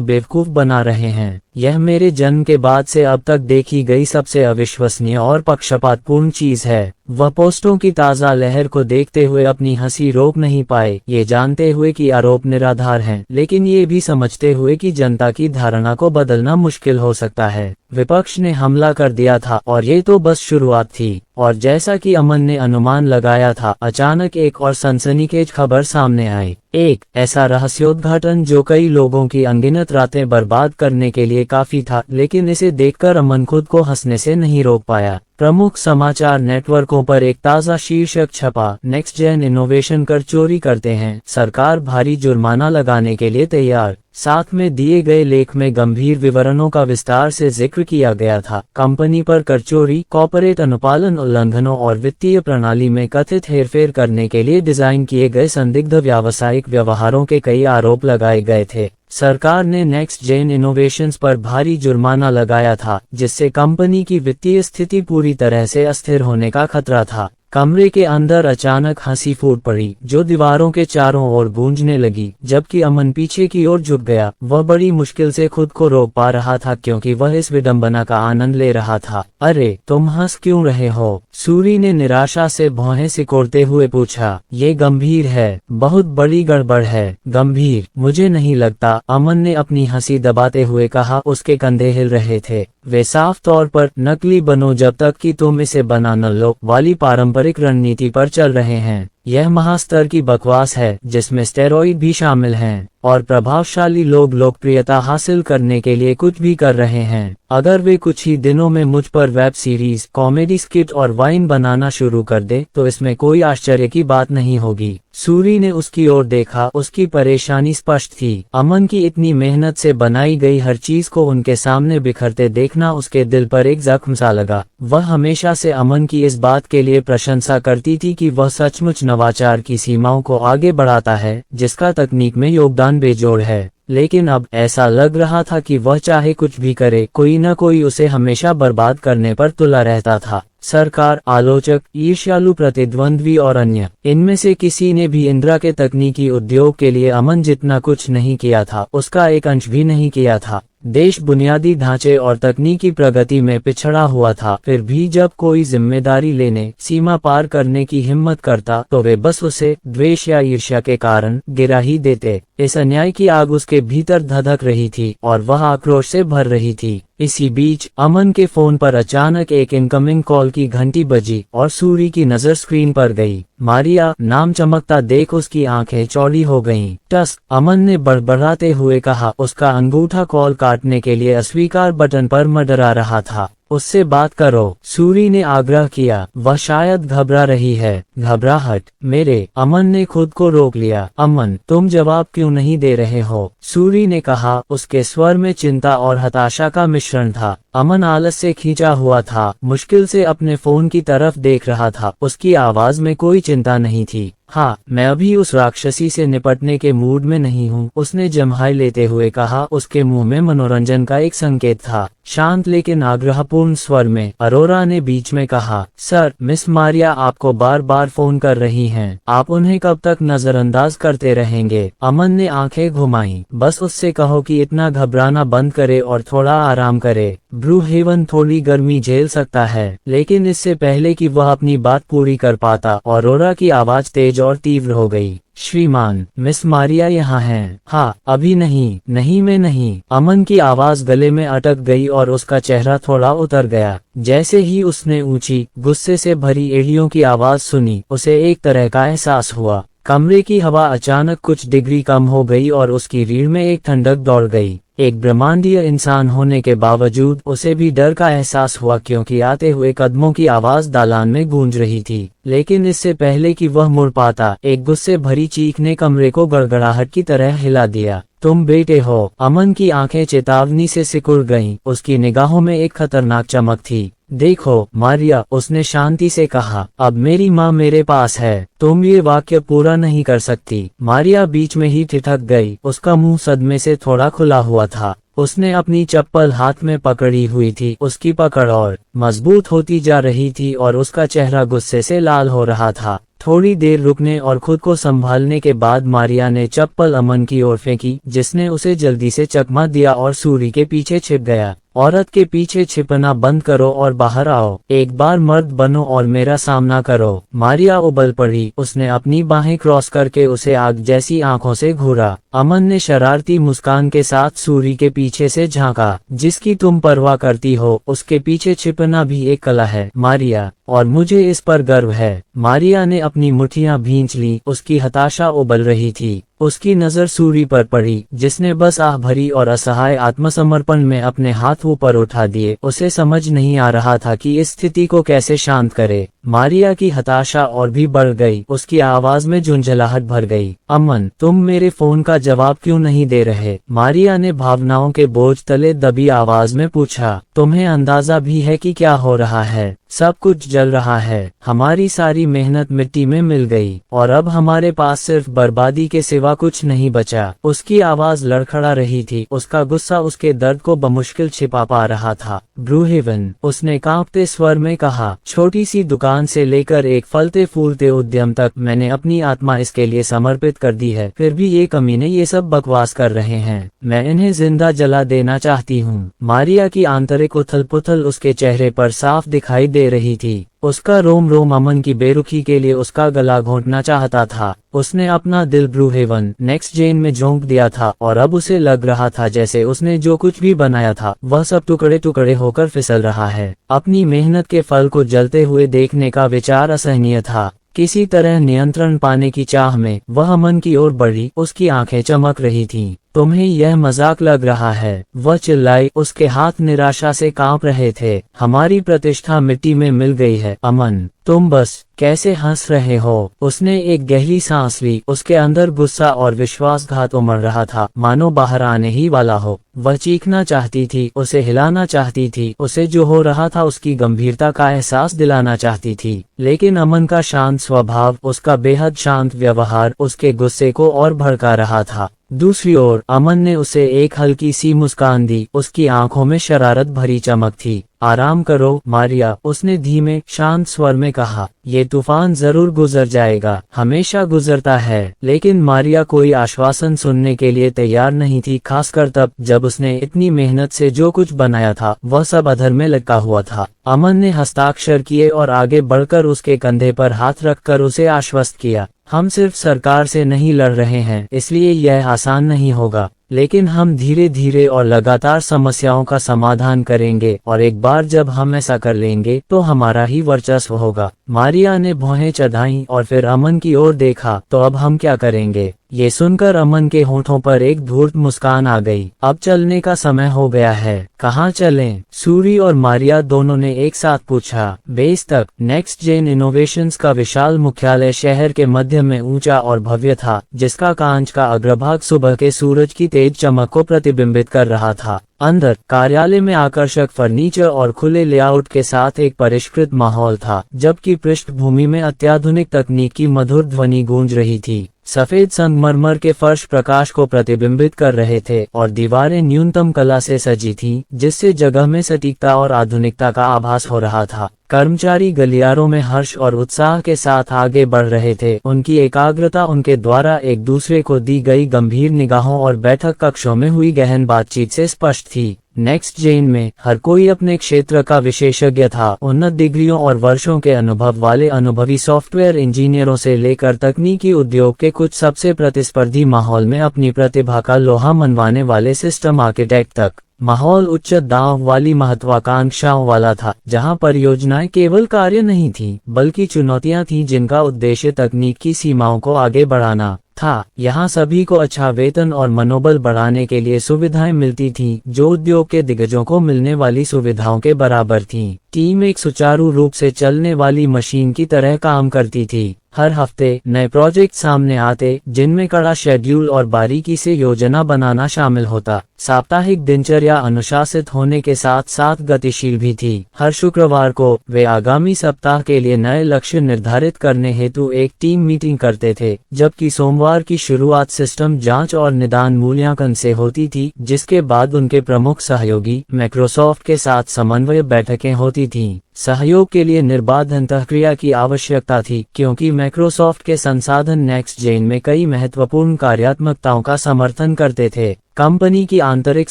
बेवकूफ बना रहे हैं। यह मेरे जन्म के बाद से अब तक देखी गई सबसे अविश्वसनीय और पक्षपातपूर्ण चीज है। वह पोस्टों की ताज़ा लहर को देखते हुए अपनी हंसी रोक नहीं पाए, ये जानते हुए कि आरोप निराधार हैं, लेकिन ये भी समझते हुए कि जनता की धारणा को बदलना मुश्किल हो सकता है। विपक्ष ने हमला कर दिया था और ये तो बस शुरुआत थी। और जैसा कि अमन ने अनुमान लगाया था, अचानक एक और सनसनीखेज खबर सामने आई। एक ऐसा रहस्योद्घाटन जो कई लोगों की अनगिनत रातें बर्बाद करने के लिए काफी था, लेकिन इसे देखकर अमन खुद को हंसने से नहीं रोक पाया। प्रमुख समाचार नेटवर्कों पर एक ताज़ा शीर्षक छपा, नेक्स्ट जेन इनोवेशन कर चोरी करते हैं, सरकार भारी जुर्माना लगाने के लिए तैयार। साथ में दिए गए लेख में गंभीर विवरणों का विस्तार से जिक्र किया गया था। कंपनी पर कर चोरी, कॉर्पोरेट अनुपालन उल्लंघनों और वित्तीय प्रणाली में कथित हेरफेर करने के लिए डिजाइन किए गए संदिग्ध व्यावसायिक व्यवहारों के कई आरोप लगाए गए थे। सरकार ने नेक्स्ट जेन इनोवेशंस पर भारी जुर्माना लगाया था, जिससे कंपनी की वित्तीय स्थिति पूरी तरह से अस्थिर होने का खतरा था। कमरे के अंदर अचानक हंसी फूट पड़ी, जो दीवारों के चारों ओर गूंजने लगी। जबकि अमन पीछे की ओर झुक गया। वह बड़ी मुश्किल से खुद को रोक पा रहा था, क्योंकि वह इस विडंबना का आनंद ले रहा था। अरे, तुम हंस क्यों रहे हो? सूरी ने निराशा से भौहें सिकोड़ते हुए पूछा। ये गंभीर है, बहुत बड़ी गड़बड़ है। गंभीर? मुझे नहीं लगता, अमन ने अपनी हंसी दबाते हुए कहा। उसके कंधे हिल रहे थे। वे साफ तौर पर नकली बनो जब तक कि तुम इसे बना न लो वाली पारंपरिक रणनीति पर चल रहे हैं। यह महास्तर की बकवास है, जिसमें स्टेरॉइड भी शामिल हैं, और प्रभावशाली लोग लोकप्रियता हासिल करने के लिए कुछ भी कर रहे हैं। अगर वे कुछ ही दिनों में मुझ पर वेब सीरीज, कॉमेडी स्किट और वाइन बनाना शुरू कर दे, तो इसमें कोई आश्चर्य की बात नहीं होगी। सूरी ने उसकी ओर देखा। उसकी परेशानी स्पष्ट थी। अमन की इतनी मेहनत से बनाई गई हर चीज को उनके सामने बिखरते देखना उसके दिल पर एक जख्म सा लगा। वह हमेशा से अमन की इस बात के लिए प्रशंसा करती थी कि वह सचमुच नवाचार की सीमाओं को आगे बढ़ाता है, जिसका तकनीक में योगदान बेजोड़ है। लेकिन अब ऐसा लग रहा था कि वह चाहे कुछ भी करे, कोई न कोई उसे हमेशा बर्बाद करने पर तुला रहता था। सरकार, आलोचक, ईर्ष्यालु प्रतिद्वंद्वी और अन्य, इनमें से किसी ने भी इंदिरा के तकनीकी उद्योग के लिए अमन जितना कुछ नहीं किया था, उसका एक अंश भी नहीं किया था। देश बुनियादी ढांचे और तकनीकी प्रगति में पिछड़ा हुआ था, फिर भी जब कोई जिम्मेदारी लेने, सीमा पार करने की हिम्मत करता, तो वे बस उसे द्वेष या ईर्ष्या के कारण गिरा ही देते। इस अन्याय की आग उसके भीतर धधक रही थी और वह आक्रोश से भर रही थी। इसी बीच अमन के फोन पर अचानक एक इनकमिंग कॉल की घंटी बजी और सूरी की नजर स्क्रीन पर गई। मारिया नाम चमकता देख उसकी आंखें चौड़ी हो गईं। टस्क, अमन ने बड़बड़ाते हुए कहा। उसका अंगूठा कॉल काटने के लिए अस्वीकार बटन पर मडरा रहा था। उससे बात करो, सूरी ने आग्रह किया। वह शायद घबरा रही है। घबराहट? मेरे? अमन ने खुद को रोक लिया। अमन, तुम जवाब क्यों नहीं दे रहे हो? सूरी ने कहा। उसके स्वर में चिंता और हताशा का मिश्रण था। अमन आलस से खींचा हुआ था, मुश्किल से अपने फोन की तरफ देख रहा था। उसकी आवाज में कोई चिंता नहीं थी। हाँ, मैं अभी उस राक्षसी से निपटने के मूड में नहीं हूँ, उसने जम्हाई लेते हुए कहा। उसके मुंह में मनोरंजन का एक संकेत था। शांत लेकिन आग्रहपूर्ण स्वर में अरोरा ने बीच में कहा, सर, मिस मारिया आपको बार बार फोन कर रही हैं, आप उन्हें कब तक नजरअंदाज करते रहेंगे? अमन ने आंखें घुमाई। बस उससे कहो कि इतना घबराना बंद करे और थोड़ा आराम करे। ब्रूहेवन थोड़ी गर्मी झेल सकता है, लेकिन इससे पहले कि वह अपनी बात पूरी कर पाता, अरोरा की आवाज तेज और तीव्र हो गई। श्रीमान, मिस मारिया यहाँ हैं। हाँ, अभी नहीं मैं नहीं। अमन की आवाज गले में अटक गई और उसका चेहरा थोड़ा उतर गया। जैसे ही उसने ऊंची, गुस्से से भरी एड़ियों की आवाज सुनी, उसे एक तरह का एहसास हुआ। कमरे की हवा अचानक कुछ डिग्री कम हो गई और उसकी रीढ़ में एक ठंडक दौड़ गई। एक ब्रह्मांडीय इंसान होने के बावजूद उसे भी डर का एहसास हुआ, क्योंकि आते हुए कदमों की आवाज दालान में गूंज रही थी। लेकिन इससे पहले कि वह मुड़ पाता, एक गुस्से भरी चीख ने कमरे को गड़गड़ाहट की तरह हिला दिया। तुम बेटे हो? अमन की आंखें चेतावनी से सिकुड़ गईं। उसकी निगाहों में एक खतरनाक चमक थी। देखो मारिया, उसने शांति से कहा, अब मेरी माँ मेरे पास है, तुम ये वाक्य पूरा नहीं कर सकती। मारिया बीच में ही ठिठक गई। उसका मुंह सदमे से थोड़ा खुला हुआ था। उसने अपनी चप्पल हाथ में पकड़ी हुई थी। उसकी पकड़ और मजबूत होती जा रही थी और उसका चेहरा गुस्से से लाल हो रहा था। थोड़ी देर रुकने और खुद को संभालने के बाद मारिया ने चप्पल अमन की ओर फेंकी, जिसने उसे जल्दी से चकमा दिया और सूरी के पीछे छिप गया। औरत के पीछे छिपना बंद करो और बाहर आओ। एक बार मर्द बनो और मेरा सामना करो। मारिया उबल पड़ी। उसने अपनी बाहें क्रॉस करके उसे आग जैसी आंखों से घूरा। अमन ने शरारती मुस्कान के साथ सूरी के पीछे से झांका। जिसकी तुम परवाह करती हो, उसके पीछे छिपना भी एक कला है मारिया, और मुझे इस पर गर्व है। मारिया ने अपनी मुट्ठियां भींच ली। उसकी हताशा उबल रही थी। उसकी नजर सूरी पर पड़ी, जिसने बस आह भरी और असहाय आत्मसमर्पण में अपने हाथ ऊपर उठा दिए। उसे समझ नहीं आ रहा था कि इस स्थिति को कैसे शांत करे। मारिया की हताशा और भी बढ़ गई। उसकी आवाज में झुंझलाहट भर गई। अमन, तुम मेरे फोन का जवाब क्यों नहीं दे रहे? मारिया ने भावनाओं के बोझ तले दबी आवाज में पूछा। तुम्हें अंदाजा भी है कि क्या हो रहा है? सब कुछ जल रहा है। हमारी सारी मेहनत मिट्टी में मिल गई और अब हमारे पास सिर्फ बर्बादी के सिवा कुछ नहीं बचा। उसकी आवाज लड़खड़ा रही थी। उसका गुस्सा उसके दर्द को बमुश्किल छिपा पा रहा था। ब्रूहेवन, उसने कांपते स्वर में कहा, छोटी सी दुकान से लेकर एक फलते फूलते उद्यम तक मैंने अपनी आत्मा इसके लिए समर्पित कर दी है। फिर भी ये कमीने ये सब बकवास कर रहे हैं। मैं इन्हें जिंदा जला देना चाहती हूँ। मारिया की आंतरिक उथल पुथल उसके चेहरे पर साफ दिखाई दे रही थी। उसका रोम रोम अमन की बेरुखी के लिए उसका गला घोंटना चाहता था। उसने अपना दिल ब्रूहेवन नेक्स्ट जेन में झोंक दिया था और अब उसे लग रहा था जैसे उसने जो कुछ भी बनाया था वह सब टुकड़े टुकड़े होकर फिसल रहा है। अपनी मेहनत के फल को जलते हुए देखने का विचार असहनीय था। किसी तरह नियंत्रण पाने की चाह में वह अमन की ओर बढ़ी। उसकी आंखें चमक रही थीं। तुम्हें यह मजाक लग रहा है? वह चिल्लाई। उसके हाथ निराशा से कांप रहे थे। हमारी प्रतिष्ठा मिट्टी में मिल गई है अमन, तुम बस कैसे हंस रहे हो? उसने एक गहरी सांस ली। उसके अंदर गुस्सा और विश्वासघात उमड़ रहा था, मानो बाहर आने ही वाला हो। वह चीखना चाहती थी, उसे हिलाना चाहती थी, उसे जो हो रहा था उसकी गंभीरता का एहसास दिलाना चाहती थी। लेकिन अमन का शांत स्वभाव, उसका बेहद शांत व्यवहार उसके गुस्से को और भड़का रहा था। दूसरी ओर अमन ने उसे एक हल्की सी मुस्कान दी। उसकी आंखों में शरारत भरी चमक थी। आराम करो मारिया, उसने धीमे शांत स्वर में कहा। ये तूफान जरूर गुजर जाएगा, हमेशा गुजरता है। लेकिन मारिया कोई आश्वासन सुनने के लिए तैयार नहीं थी, खासकर तब जब उसने इतनी मेहनत से जो कुछ बनाया था वह सब अधर में लटका हुआ था। अमन ने हस्ताक्षर किए और आगे बढ़कर उसके कंधे पर हाथ रखकर उसे आश्वस्त किया। हम सिर्फ सरकार से नहीं लड़ रहे हैं, इसलिए यह आसान नहीं होगा, लेकिन हम धीरे धीरे और लगातार समस्याओं का समाधान करेंगे और एक बार जब हम ऐसा कर लेंगे तो हमारा ही वर्चस्व होगा। मारिया ने भौहें चढ़ाईं और फिर अमन की ओर देखा। तो अब हम क्या करेंगे? ये सुनकर अमन के होठों पर एक धूर्त मुस्कान आ गई। अब चलने का समय हो गया है। कहाँ चलें? सूरी और मारिया दोनों ने एक साथ पूछा। बेस तक। नेक्स्ट जेन इनोवेशंस का विशाल मुख्यालय शहर के मध्य में ऊंचा और भव्य था, जिसका कांच का अग्रभाग सुबह के सूरज की तेज चमक को प्रतिबिंबित कर रहा था। अंदर कार्यालय में आकर्षक फर्नीचर और खुले लेआउट के साथ एक परिष्कृत माहौल था, जबकि पृष्ठभूमि में अत्याधुनिक तकनीक की मधुर ध्वनि गूंज रही थी। सफेद संगमरमर के फर्श प्रकाश को प्रतिबिंबित कर रहे थे और दीवारें न्यूनतम कला से सजी थीं, जिससे जगह में सटीकता और आधुनिकता का आभास हो रहा था। कर्मचारी गलियारों में हर्ष और उत्साह के साथ आगे बढ़ रहे थे। उनकी एकाग्रता उनके द्वारा एक दूसरे को दी गई गंभीर निगाहों और बैठक कक्षों में हुई गहन बातचीत से स्पष्ट थी। नेक्स्ट जेन में हर कोई अपने क्षेत्र का विशेषज्ञ था। उन्नत डिग्रियों और वर्षों के अनुभव वाले अनुभवी सॉफ्टवेयर इंजीनियरों से लेकर तकनीकी उद्योग के कुछ सबसे प्रतिस्पर्धी माहौल में अपनी प्रतिभा का लोहा मनवाने वाले सिस्टम आर्किटेक्ट तक। माहौल उच्च दांव वाली महत्वाकांक्षाओं वाला था, जहां परियोजनाएं केवल कार्य नहीं थीं, बल्कि चुनौतियां थीं जिनका उद्देश्य तकनीक की सीमाओं को आगे बढ़ाना था। यहाँ सभी को अच्छा वेतन और मनोबल बढ़ाने के लिए सुविधाएं मिलती थीं, जो उद्योग के दिग्गजों को मिलने वाली सुविधाओं के बराबर थीं। टीम एक सुचारू रूप से चलने वाली मशीन की तरह काम करती थी। हर हफ्ते नए प्रोजेक्ट सामने आते, जिनमें कड़ा शेड्यूल और बारीकी से योजना बनाना शामिल होता। साप्ताहिक दिनचर्या अनुशासित होने के साथ साथ गतिशील भी थी। हर शुक्रवार को वे आगामी सप्ताह के लिए नए लक्ष्य निर्धारित करने हेतु एक टीम मीटिंग करते थे, जबकि सोमवार की शुरुआत सिस्टम जांच और निदान मूल्यांकन से होती थी, जिसके बाद उनके प्रमुख सहयोगी माइक्रोसॉफ्ट के साथ समन्वय बैठकें होती थीं। सहयोग के लिए निर्बाध अंतःक्रिया की आवश्यकता थी, क्योंकि माइक्रोसॉफ्ट के संसाधन नेक्स्ट जेन में कई महत्वपूर्ण कार्यात्मकताओं का समर्थन करते थे। कंपनी की आंतरिक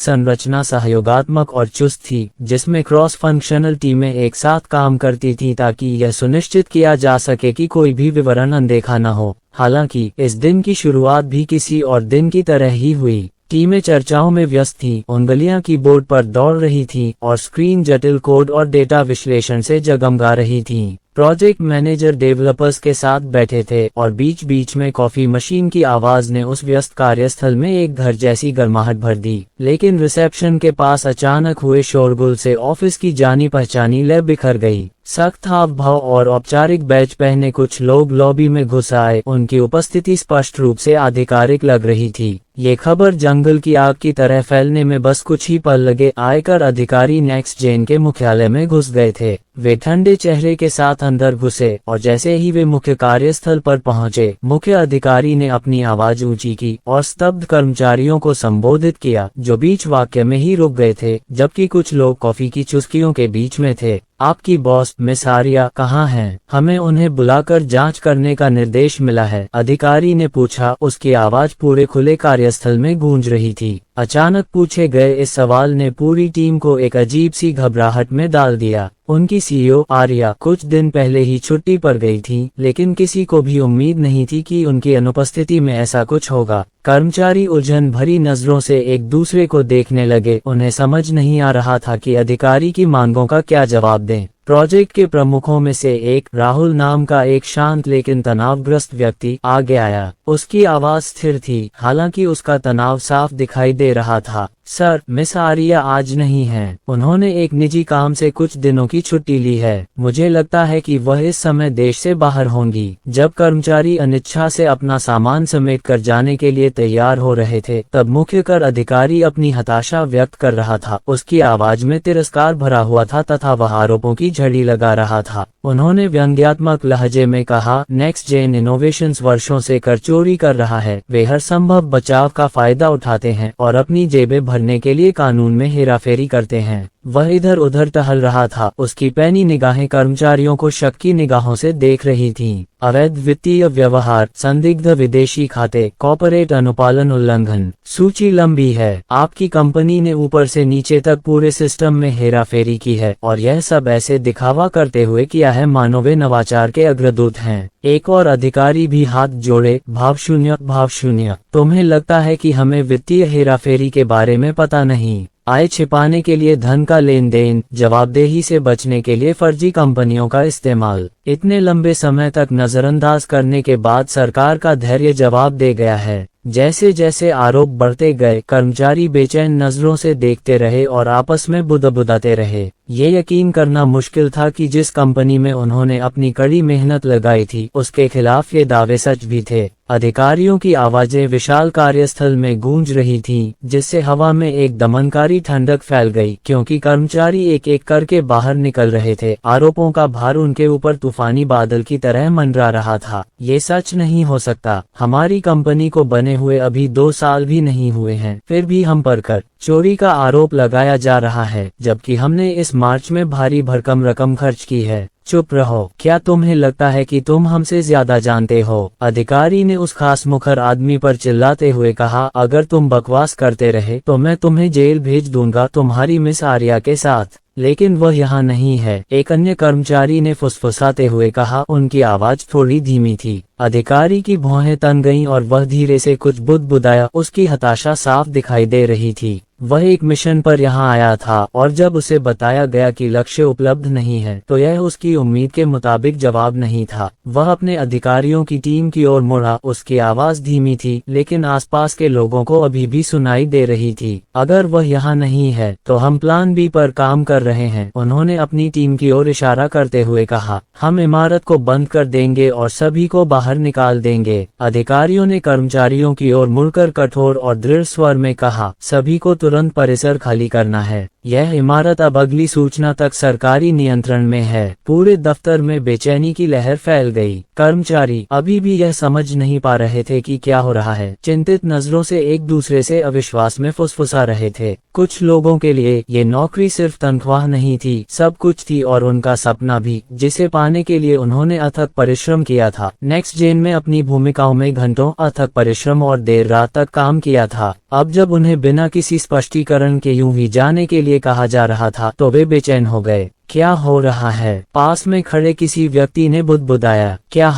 संरचना सहयोगात्मक और चुस्त थी, जिसमें क्रॉस फंक्शनल टीमें एक साथ काम करती थीं ताकि यह सुनिश्चित किया जा सके कि कोई भी विवरण अनदेखा न हो। हालांकि इस दिन की शुरुआत भी किसी और दिन की तरह ही हुई। टीमें चर्चाओं में व्यस्त थीं, उंगलियां कीबोर्ड पर दौड़ रही थीं और स्क्रीन जटिल कोड और डेटा विश्लेषण से जगमगा रही थीं। प्रोजेक्ट मैनेजर डेवलपर्स के साथ बैठे थे और बीच बीच में कॉफी मशीन की आवाज ने उस व्यस्त कार्यस्थल में एक घर जैसी गर्माहट भर दी। लेकिन रिसेप्शन के पास अचानक हुए शोरगुल से ऑफिस की जानी पहचानी लय बिखर गई। सख्त हाव भाव और औपचारिक बैज पहने कुछ लोग लॉबी में घुस आए। उनकी उपस्थिति स्पष्ट रूप से आधिकारिक लग रही थी। ये खबर जंगल की आग की तरह फैलने में बस कुछ ही पल लगे। आयकर अधिकारी नेक्स्ट जेन के मुख्यालय में घुस गए थे। वे ठंडे चेहरे के साथ अंदर घुसे और जैसे ही वे मुख्य कार्यस्थल पर पहुंचे, मुख्य अधिकारी ने अपनी आवाज ऊंची की और स्तब्ध कर्मचारियों को संबोधित किया, जो बीच वाक्य में ही रुक गए थे, जबकि कुछ लोग कॉफी की चुस्कियों के बीच में थे। आपकी बॉस मिस आर्या कहाँ हैं? हमें उन्हें बुलाकर जांच करने का निर्देश मिला है, अधिकारी ने पूछा। उसकी आवाज पूरे खुले कार्यस्थल में गूंज रही थी। अचानक पूछे गए इस सवाल ने पूरी टीम को एक अजीब सी घबराहट में डाल दिया। उनकी सीईओ आर्या कुछ दिन पहले ही छुट्टी पर गई थी, लेकिन किसी को भी उम्मीद नहीं थी कि उनकी अनुपस्थिति में ऐसा कुछ होगा। कर्मचारी उलझन भरी नजरों से एक दूसरे को देखने लगे। उन्हें समझ नहीं आ रहा था कि अधिकारी की मांगों का क्या जवाब दें। प्रोजेक्ट के प्रमुखों में से एक, राहुल नाम का एक शांत लेकिन तनावग्रस्त व्यक्ति आगे आया। उसकी आवाज स्थिर थी, हालांकि उसका तनाव साफ दिखाई दे रहा था। सर, मिस आर्या आज नहीं हैं। उन्होंने एक निजी काम से कुछ दिनों की छुट्टी ली है। मुझे लगता है कि वह इस समय देश से बाहर होंगी। जब कर्मचारी अनिच्छा से अपना सामान समेट कर जाने के लिए तैयार हो रहे थे, तब मुख्य कर अधिकारी अपनी हताशा व्यक्त कर रहा था। उसकी आवाज में तिरस्कार भरा हुआ था तथा वह आरोपों की झड़ी लगा रहा था। उन्होंने व्यंग्यात्मक लहजे में कहा, नेक्स्ट जेन इनोवेशंस वर्षों से कर चोरी कर रहा है। वे हर संभव बचाव का फायदा उठाते हैं और अपनी जेबें भरने के लिए कानून में हेराफेरी करते हैं। वह इधर उधर टहल रहा था। उसकी पैनी निगाहें कर्मचारियों को शक की निगाहों से देख रही थीं। अवैध वित्तीय व्यवहार, संदिग्ध विदेशी खाते, कॉर्पोरेट अनुपालन उल्लंघन, सूची लंबी है। आपकी कंपनी ने ऊपर से नीचे तक पूरे सिस्टम में हेराफेरी की है और यह सब ऐसे दिखावा करते हुए किया है मानो वे नवाचार के अग्रदूत हैं। एक और अधिकारी भी हाथ जोड़े, भावशून्य। तुम्हें लगता है कि हमें वित्तीय हेराफेरी के बारे में पता नहीं? आय छिपाने के लिए धन का लेन देन, जवाबदेही से बचने के लिए फर्जी कंपनियों का इस्तेमाल। इतने लंबे समय तक नजरअंदाज करने के बाद सरकार का धैर्य जवाब दे गया है। जैसे जैसे आरोप बढ़ते गए, कर्मचारी बेचैन नजरों से देखते रहे और आपस में बुदबुदाते रहे। ये यकीन करना मुश्किल था कि जिस कंपनी में उन्होंने अपनी कड़ी मेहनत लगाई थी उसके खिलाफ ये दावे सच भी थे। अधिकारियों की आवाजें विशाल कार्यस्थल में गूंज रही थीं, जिससे हवा में एक दमनकारी ठंडक फैल गई, क्योंकि कर्मचारी एक एक करके बाहर निकल रहे थे। आरोपों का भार उनके ऊपर तूफानी बादल की तरह मंडरा रहा था। ये सच नहीं हो सकता। हमारी कंपनी को बने हुए अभी 2 साल भी नहीं हुए हैं, फिर भी हम पर कर चोरी का आरोप लगाया जा रहा है, जबकि हमने इस मार्च में भारी भरकम रकम खर्च की है। चुप रहो। क्या तुम्हें लगता है कि तुम हमसे ज्यादा जानते हो? अधिकारी ने उस खास मुखर आदमी पर चिल्लाते हुए कहा, अगर तुम बकवास करते रहे तो मैं तुम्हें जेल भेज दूंगा, तुम्हारी मिस आर्या के साथ। लेकिन वह यहाँ नहीं है, एक अन्य कर्मचारी ने फुसफुसाते हुए कहा। उनकी आवाज थोड़ी धीमी थी। अधिकारी की भौहें तन गईं और वह धीरे से कुछ बुदबुदाया। उसकी हताशा साफ दिखाई दे रही थी। वह एक मिशन पर यहाँ आया था और जब उसे बताया गया कि लक्ष्य उपलब्ध नहीं है तो यह उसकी उम्मीद के मुताबिक जवाब नहीं था। वह अपने अधिकारियों की टीम की ओर मुड़ा। उसकी आवाज धीमी थी, लेकिन आसपास के लोगों को अभी भी सुनाई दे रही थी। अगर वह यहाँ नहीं है तो हम प्लान बी पर काम कर रहे हैं, उन्होंने अपनी टीम की ओर इशारा करते हुए कहा। हम इमारत को बंद कर देंगे और सभी को बाहर निकाल देंगे। अधिकारियों ने कर्मचारियों की ओर मुड़कर कठोर और दृढ़ स्वर में कहा, सभी को तुरंत परिसर खाली करना है। यह इमारत अब अगली सूचना तक सरकारी नियंत्रण में है। पूरे दफ्तर में बेचैनी की लहर फैल गई। कर्मचारी अभी भी यह समझ नहीं पा रहे थे कि क्या हो रहा है। चिंतित नजरों से एक दूसरे से अविश्वास में फुसफुसा रहे थे। कुछ लोगों के लिए ये नौकरी सिर्फ तनख्वाह नहीं थी, सब कुछ थी, और उनका सपना भी, जिसे पाने के लिए उन्होंने अथक परिश्रम किया था। नेक्स्ट जेन में अपनी भूमिकाओं में घंटों अथक परिश्रम और देर रात तक काम किया था। अब जब उन्हें बिना किसी स्पष्टीकरण के यूं ही जाने के लिए कहा जा रहा था तो वे बेचैन हो गए। क्या हो रहा है? पास में खड़े किसी व्यक्ति ने बुदबुदाया। क्या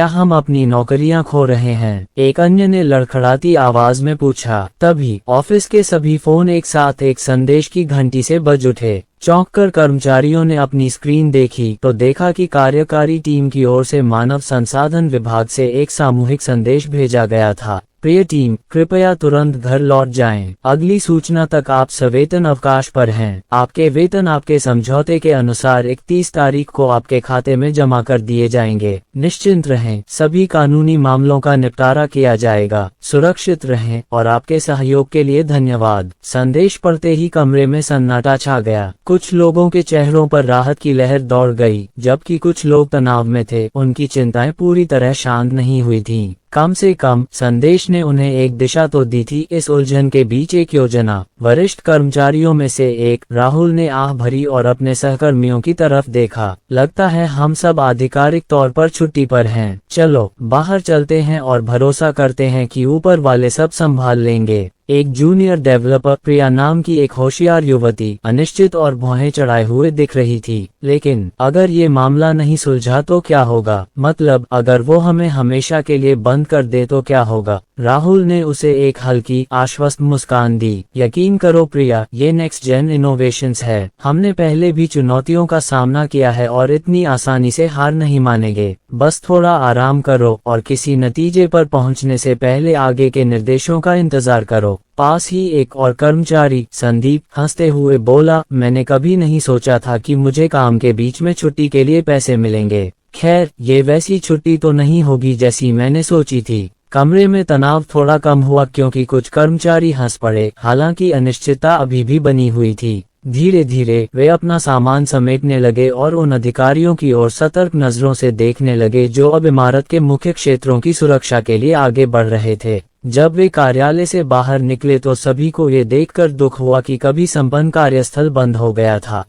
हम अपनी नौकरियां खो रहे हैं? एक अन्य ने लड़खड़ाती आवाज में पूछा। तभी ऑफिस के सभी फोन एक साथ एक संदेश की घंटी से बज उठे। चौंककर कर्मचारियों ने अपनी स्क्रीन देखी तो देखा कि कार्यकारी टीम की ओर से मानव संसाधन विभाग से एक सामूहिक संदेश भेजा गया था। प्रिय टीम, कृपया तुरंत घर लौट जाएं। अगली सूचना तक आप सवेतन अवकाश पर हैं। आपके वेतन आपके समझौते के अनुसार 31 तारीख को आपके खाते में जमा कर दिए जाएंगे। निश्चिंत रहें, सभी कानूनी मामलों का निपटारा किया जाएगा। सुरक्षित रहें और आपके सहयोग के लिए धन्यवाद। संदेश पढ़ते ही कमरे में सन्नाटा छा गया। कुछ लोगों के चेहरों पर राहत की लहर दौड़ गई, जबकि कुछ लोग तनाव में थे। उनकी चिंताएं पूरी तरह शांत नहीं हुई थीं। कम से कम संदेश ने उन्हें एक दिशा तो दी थी। इस उलझन के बीच एक योजना। वरिष्ठ कर्मचारियों में से एक, राहुल, ने आह भरी और अपने सहकर्मियों की तरफ देखा। लगता है हम सब आधिकारिक तौर पर छुट्टी पर हैं। चलो बाहर चलते हैं और भरोसा करते हैं कि ऊपर वाले सब संभाल लेंगे। एक जूनियर डेवलपर, प्रिया नाम की एक होशियार युवती, अनिश्चित और भौहें चढ़ाए हुए दिख रही थी। लेकिन अगर ये मामला नहीं सुलझा तो क्या होगा? मतलब अगर वो हमें हमेशा के लिए बंद कर दे तो क्या होगा? राहुल ने उसे एक हल्की आश्वस्त मुस्कान दी। यकीन करो प्रिया, ये नेक्स्ट जेन इनोवेशंस है। हमने पहले भी चुनौतियों का सामना किया है और इतनी आसानी से हार नहीं मानेंगे। बस थोड़ा आराम करो और किसी नतीजे पर पहुंचने से पहले आगे के निर्देशों का इंतजार करो। पास ही एक और कर्मचारी, संदीप, हंसते हुए बोला, मैंने कभी नहीं सोचा था कि मुझे काम के बीच में छुट्टी के लिए पैसे मिलेंगे। खैर, ये वैसी छुट्टी तो नहीं होगी जैसी मैंने सोची थी। कमरे में तनाव थोड़ा कम हुआ क्योंकि कुछ कर्मचारी हंस पड़े। हालांकि अनिश्चितता अभी भी बनी हुई थी। धीरे धीरे वे अपना सामान समेटने लगे और उन अधिकारियों की ओर सतर्क नजरों से देखने लगे जो अब इमारत के मुख्य क्षेत्रों की सुरक्षा के लिए आगे बढ़ रहे थे। जब वे कार्यालय से बाहर निकले तो सभी को ये देखकर दुख हुआ कि कभी संपन्न कार्यस्थल बंद हो गया था।